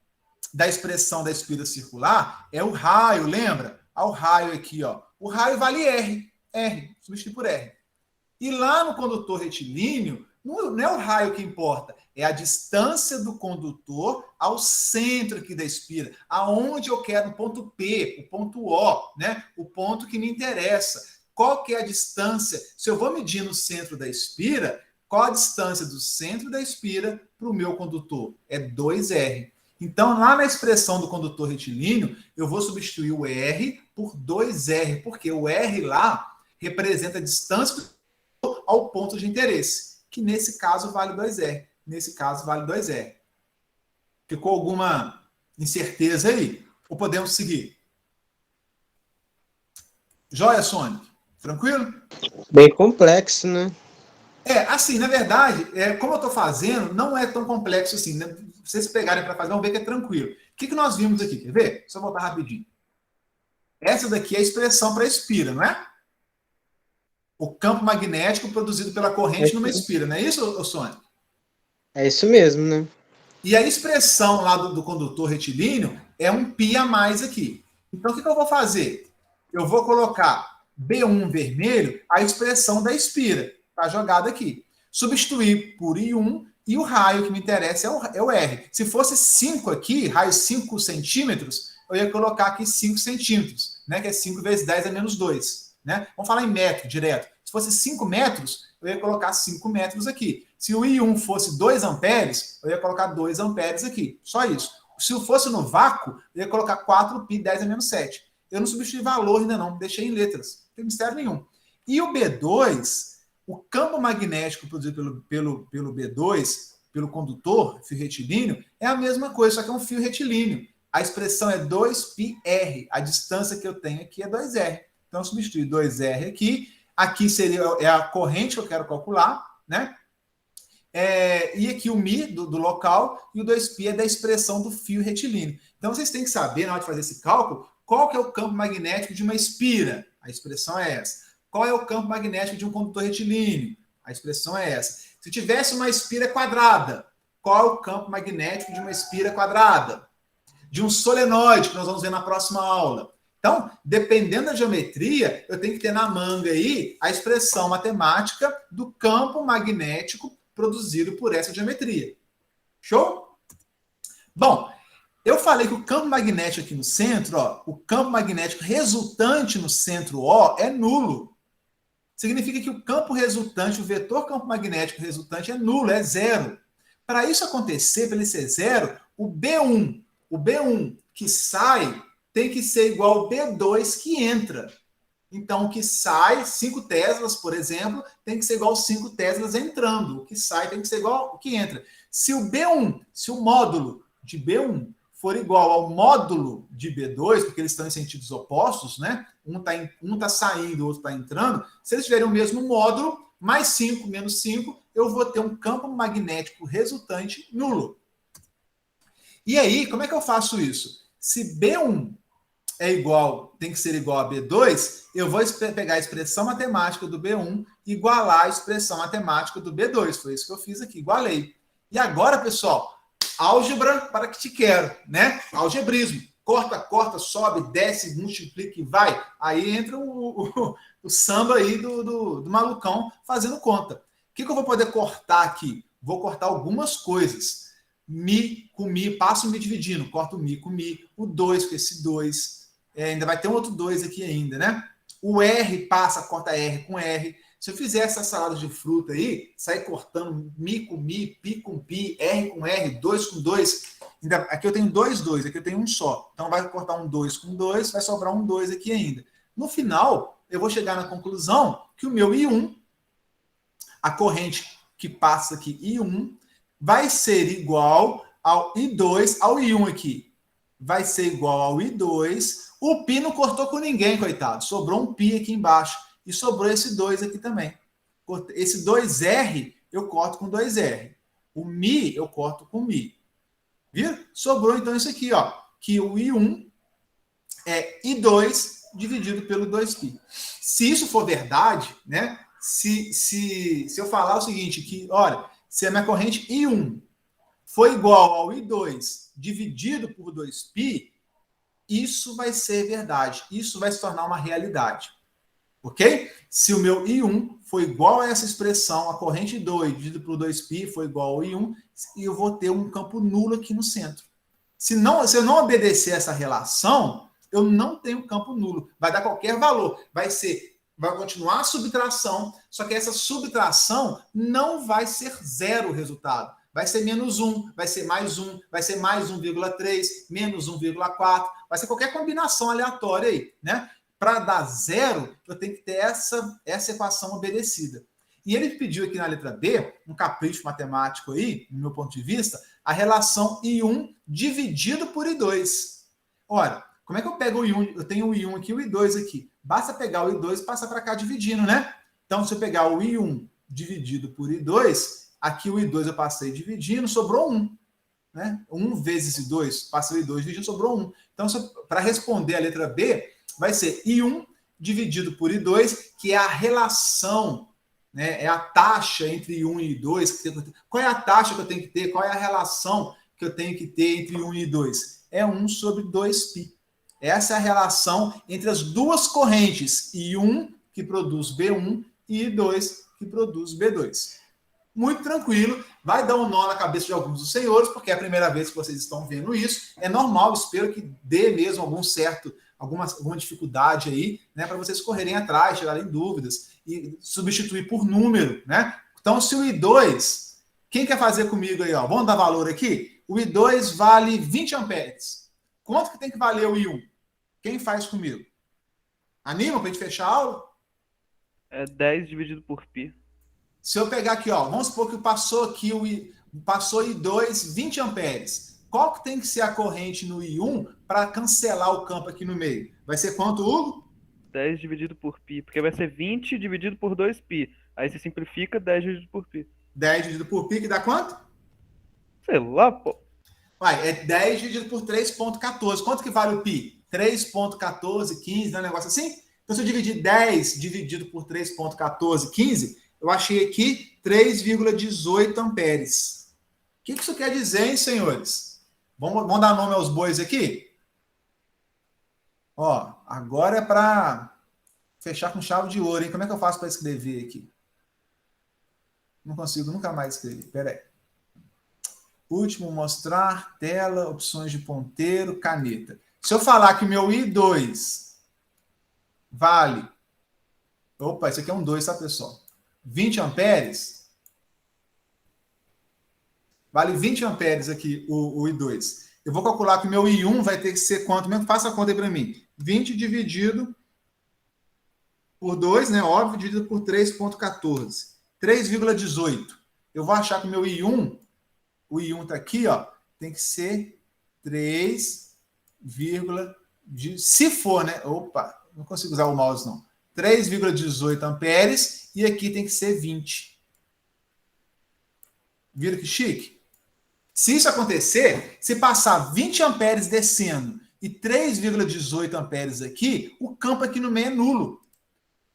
da expressão da espira circular é o raio, lembra? O raio aqui, ó. O raio vale R. R, substitui por R. E lá no condutor retilíneo, não é o raio que importa, é a distância do condutor ao centro aqui da espira, aonde eu quero o ponto P, o ponto O, né? O ponto que me interessa. Qual que é a distância? Se eu vou medir no centro da espira, qual a distância do centro da espira para o meu condutor? É 2R. Então, lá na expressão do condutor retilíneo, eu vou substituir o R por 2R, porque o R lá representa a distância ao ponto de interesse, que nesse caso vale 2R. Nesse caso vale 2R. Ficou alguma incerteza aí? Ou podemos seguir? Joia, Sônia? Tranquilo? Bem complexo, né? Assim, na verdade, como eu estou fazendo, não é tão complexo assim. Né? Se vocês pegarem para fazer, vão ver que é tranquilo. O que nós vimos aqui? Quer ver? Só voltar rapidinho. Essa daqui é a expressão para a espira, não é? O campo magnético produzido pela corrente numa espira, não é isso, Sônia? É isso mesmo, né? E a expressão lá do condutor retilíneo é um π a mais aqui. Então, o que eu vou fazer? Eu vou colocar B1 vermelho, a expressão da espira. Está jogada aqui. Substituir por I1 e o raio que me interessa é o R. Se fosse 5 aqui, raio 5 centímetros, eu ia colocar aqui 5 centímetros, né? Que é 5 vezes 10 a menos 2. Né? Vamos falar em metro direto. Se fosse 5 metros, eu ia colocar 5 metros aqui. Se o I1 fosse 2 amperes, eu ia colocar 2 amperes aqui. Só isso. Se fosse no vácuo, eu ia colocar 4π 10 a menos 7. Eu não substituí valor ainda não, deixei em letras. Não tem mistério nenhum. E o B2, o campo magnético produzido pelo B2, pelo condutor, fio retilíneo, é a mesma coisa, só que é um fio retilíneo. A expressão é 2πr. A distância que eu tenho aqui é 2R. Então, eu substitui 2R aqui. Aqui é a corrente que eu quero calcular, né? E aqui o Mi do local e o 2π é da expressão do fio retilíneo. Então, vocês têm que saber, na hora de fazer esse cálculo, qual que é o campo magnético de uma espira. A expressão é essa. Qual é o campo magnético de um condutor retilíneo? A expressão é essa. Se tivesse uma espira quadrada, qual é o campo magnético de uma espira quadrada? De um solenoide, que nós vamos ver na próxima aula. Então, dependendo da geometria, eu tenho que ter na manga aí a expressão matemática do campo magnético produzido por essa geometria. Show? Bom, eu falei que o campo magnético aqui no centro, ó, o campo magnético resultante no centro O é nulo. Significa que o campo resultante, o vetor campo magnético resultante é nulo, é zero. Para isso acontecer, para ele ser zero, o B1 que sai tem que ser igual ao B2 que entra. Então, o que sai, 5 teslas, por exemplo, tem que ser igual aos 5 teslas entrando. O que sai tem que ser igual ao que entra. Se o módulo de B1 for igual ao módulo de B2, porque eles estão em sentidos opostos, né? Um tá saindo, o outro está entrando. Se eles tiverem o mesmo módulo, mais 5, menos 5, eu vou ter um campo magnético resultante nulo. E aí, como é que eu faço isso? Se B1 tem que ser igual a B2, eu vou pegar a expressão matemática do B1 e igualar a expressão matemática do B2. Foi isso que eu fiz aqui, igualei. E agora, pessoal, álgebra para que te quero, né? Algebrismo. Corta, sobe, desce, multiplica e vai. Aí entra o samba aí do malucão fazendo conta. O que eu vou poder cortar aqui? Vou cortar algumas coisas. Mi com mi, passo mi dividindo. Corto o mi com mi. O 2 com esse 2. Ainda vai ter um outro 2 aqui ainda, né? O R passa, corta R com R. Se eu fizer essa salada de fruta aí, sair cortando mi com mi, pi com pi, R com R, 2 com 2. Aqui eu tenho 2, aqui eu tenho um só. Então vai cortar um 2 com 2, vai sobrar um 2 aqui ainda. No final, eu vou chegar na conclusão que o meu I1, a corrente que passa aqui, I1, vai ser igual ao I2, ao I1 aqui. Vai ser igual ao I2. O pi não cortou com ninguém, coitado. Sobrou um pi aqui embaixo. E sobrou esse 2 aqui também. Esse 2R eu corto com 2R. O mi eu corto com mi. Viu? Sobrou então isso aqui, ó. Que o I1 é I2 dividido pelo 2π. Se isso for verdade, né? Se eu falar o seguinte, que, olha, se a minha corrente I1 for igual ao I2 dividido por 2π, isso vai ser verdade. Isso vai se tornar uma realidade. Ok? Se o meu I1 for igual a essa expressão, a corrente 2 dividido por 2π for igual ao I1, e eu vou ter um campo nulo aqui no centro. Se eu não obedecer essa relação, eu não tenho campo nulo. Vai dar qualquer valor. Vai continuar a subtração, só que essa subtração não vai ser zero o resultado. Vai ser menos 1, vai ser mais 1, vai ser mais 1,3, menos 1,4, vai ser qualquer combinação aleatória aí, né? Para dar zero, eu tenho que ter essa equação obedecida. E ele pediu aqui na letra B, um capricho matemático aí, no meu ponto de vista, a relação I1 dividido por I2. Ora, como é que eu pego o I1? Eu tenho o I1 aqui e o I2 aqui. Basta pegar o I2 e passar para cá dividindo, né? Então, se eu pegar o I1 dividido por I2, aqui o I2 eu passei dividindo, sobrou 1. Né? 1 vezes I2, passei o I2 dividindo, sobrou 1. Então, para responder a letra B, vai ser I1 dividido por I2, que é a relação, né? É a taxa entre I1 e I2. Qual é a taxa que eu tenho que ter? Qual é a relação que eu tenho que ter entre I1 e I2? É 1 sobre 2π. Essa é a relação entre as duas correntes, I1, que produz B1, e I2, que produz B2. Muito tranquilo, vai dar um nó na cabeça de alguns dos senhores, porque é a primeira vez que vocês estão vendo isso. É normal, espero que dê mesmo alguma dificuldade aí, né, para vocês correrem atrás, tirarem dúvidas e substituir por número, né? Então, se o I2, quem quer fazer comigo aí, ó? Vamos dar valor aqui? O I2 vale 20 amperes. Quanto que tem que valer o I1? Quem faz comigo? Anima para a gente fechar a aula? É 10 dividido por π. Se eu pegar aqui, ó, vamos supor que passou I2 20 amperes. Qual que tem que ser a corrente no I1 para cancelar o campo aqui no meio? Vai ser quanto, Hugo? 10 dividido por π, porque vai ser 20 dividido por 2π. Aí se simplifica 10 dividido por π. 10 dividido por π, que dá quanto? Sei lá, pô. Vai, é 10 dividido por 3,14. Quanto que vale o π? 3,14, 15, não é um negócio assim? Então, se eu dividir 10 dividido por 3,14, 15, eu achei aqui 3,18 amperes. O que isso quer dizer, hein, senhores? Vamos dar nome aos bois aqui? Ó, agora é para fechar com chave de ouro, hein? Como é que eu faço para escrever aqui? Não consigo nunca mais escrever. Espera aí. Último, mostrar, tela, opções de ponteiro, caneta. Se eu falar que meu I2 vale... Opa, isso aqui é um 2, tá, pessoal? 20 amperes. Vale 20 amperes aqui o I2. Eu vou calcular que o meu I1 vai ter que ser quanto mesmo? Faça a conta aí para mim. 20 dividido por 2, né? Óbvio, dividido por 3,14. 3,18. Eu vou achar que o meu I1, o I1 está aqui, ó, tem que ser 3, se for, né? Opa, não consigo usar o mouse, não. 3,18 amperes e aqui tem que ser 20. Viram que chique? Se isso acontecer, se passar 20 amperes descendo e 3,18 amperes aqui, o campo aqui no meio é nulo.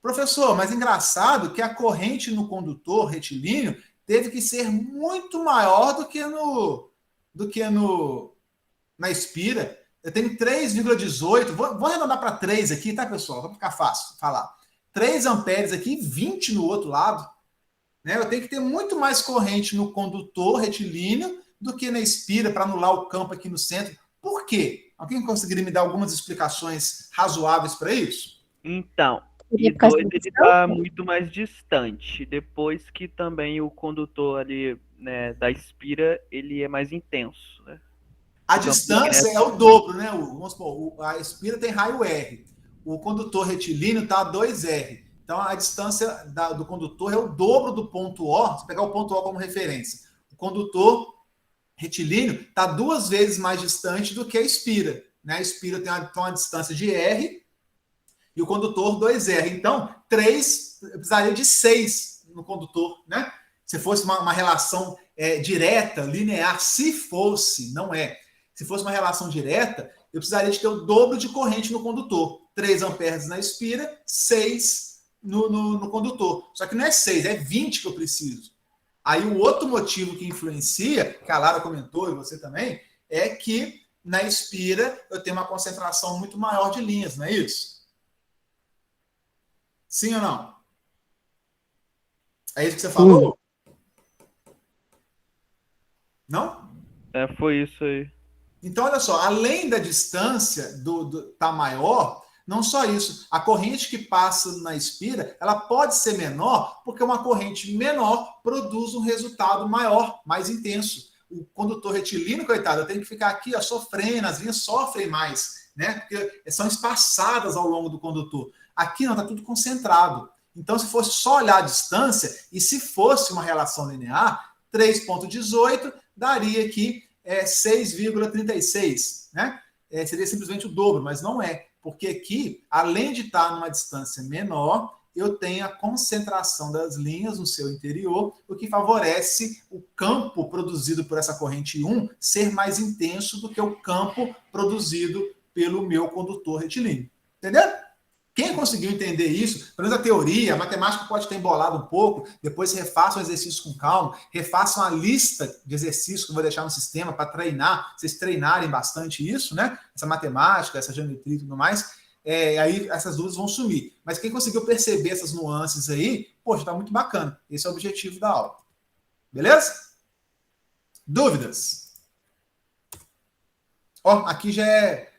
Professor, mas engraçado que a corrente no condutor retilíneo teve que ser muito maior do que na espira. Eu tenho 3,18, vou arredondar para 3 aqui, tá, pessoal? Vai ficar fácil falar. 3 amperes aqui, 20 no outro lado. Né? Eu tenho que ter muito mais corrente no condutor retilíneo do que na espira para anular o campo aqui no centro. Por quê? Alguém conseguiria me dar algumas explicações razoáveis para isso? Então, Seria e por causa 2 da ele distância? tá muito mais distante. Depois que também o condutor ali, né, da espira, ele é mais intenso, né? A Campo distância é o dobro, né? Vamos supor, a espira tem raio R. O condutor retilíneo está a 2R. Então, a distância do condutor é o dobro do ponto O. Se pegar o ponto O como referência. O condutor retilíneo está 2 vezes mais distante do que a espira. Né? A espira tem uma distância de R e o condutor 2R. Então, 3, eu precisaria de 6 no condutor. Né? Se fosse uma relação direta, linear, se fosse, não é. Se fosse uma relação direta, eu precisaria de ter o dobro de corrente no condutor. 3 amperes na espira, 6 no condutor. Só que não é 6, é 20 que eu preciso. Aí o outro motivo que influencia, que a Lara comentou e você também, é que na espira eu tenho uma concentração muito maior de linhas, não é isso? Sim ou não? É isso que você falou? Não? Foi isso aí. Então, olha só, além da distância tá maior, não só isso, a corrente que passa na espira, ela pode ser menor, porque uma corrente menor produz um resultado maior, mais intenso. O condutor retilíneo, coitado, tem que ficar aqui sofrendo, as linhas sofrem mais, né? Porque são espaçadas ao longo do condutor. Aqui não, está tudo concentrado. Então, se fosse só olhar a distância, e se fosse uma relação linear, 3,18 daria aqui 6,36, né? Seria simplesmente o dobro, mas não é. Porque aqui, além de estar numa distância menor, eu tenho a concentração das linhas no seu interior, o que favorece o campo produzido por essa corrente 1 ser mais intenso do que o campo produzido pelo meu condutor retilíneo. Entendeu? Quem conseguiu entender isso, pelo menos a teoria, a matemática pode ter embolado um pouco, depois refaçam o exercício com calma, refaçam a lista de exercícios que eu vou deixar no sistema para treinar, vocês treinarem bastante isso, né? Essa matemática, essa geometria e tudo mais, aí essas dúvidas vão sumir. Mas quem conseguiu perceber essas nuances aí, poxa, tá muito bacana. Esse é o objetivo da aula. Beleza? Dúvidas? Ó, aqui já é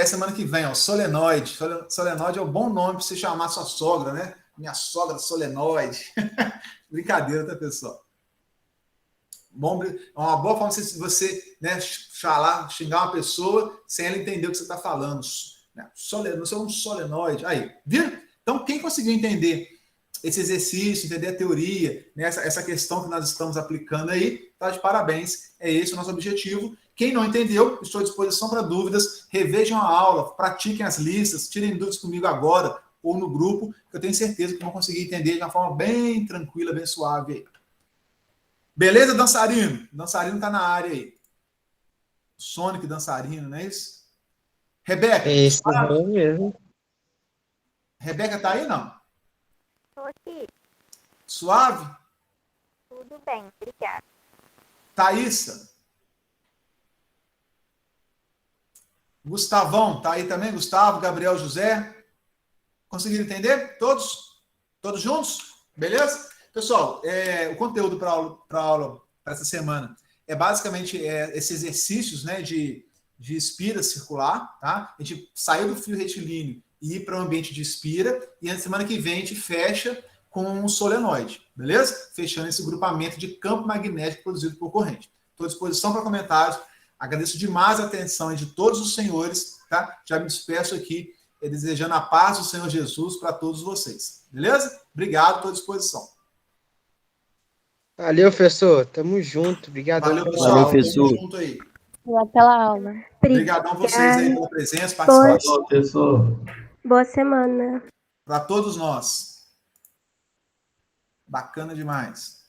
semana que vem, ó, solenoide. Solenoide é um bom nome para você chamar sua sogra, né? Minha sogra solenoide. Brincadeira, tá, pessoal? É uma boa forma de você né, xingar uma pessoa sem ela entender o que você está falando. Você é um solenoide. Aí, viu? Então, quem conseguiu entender esse exercício, entender a teoria, né, essa questão que nós estamos aplicando aí, tá de parabéns. É esse o nosso objetivo. Quem não entendeu, estou à disposição para dúvidas. Revejam a aula, pratiquem as listas, tirem dúvidas comigo agora ou no grupo, que eu tenho certeza que vão conseguir entender de uma forma bem tranquila, bem suave aí. Beleza, dançarino? Dançarino está na área aí. Sonic dançarino, não é isso? Rebeca? É isso mesmo. Rebeca está aí, não? Estou aqui. Suave? Tudo bem, obrigada. Thaísa? Gustavão, tá aí também? Gustavo, Gabriel, José? Conseguiram entender? Todos? Todos juntos? Beleza? Pessoal, o conteúdo para aula para essa semana é basicamente esses exercícios, né, de espira circular, tá? A gente saiu do fio retilíneo e ir para o ambiente de espira, e na semana que vem a gente fecha com um solenoide, beleza? Fechando esse grupamento de campo magnético produzido por corrente. Estou à disposição para comentários. Agradeço demais a atenção de todos os senhores, tá? Já me despeço aqui, desejando a paz do Senhor Jesus para todos vocês. Beleza? Obrigado, estou à disposição. Valeu, professor. Tamo junto. Obrigado. Valeu, pessoal. Valeu, professor. Tamo junto aí. Pela aula. Obrigadão vocês aí pela presença, participação. Professor. Boa semana. Para todos nós. Bacana demais.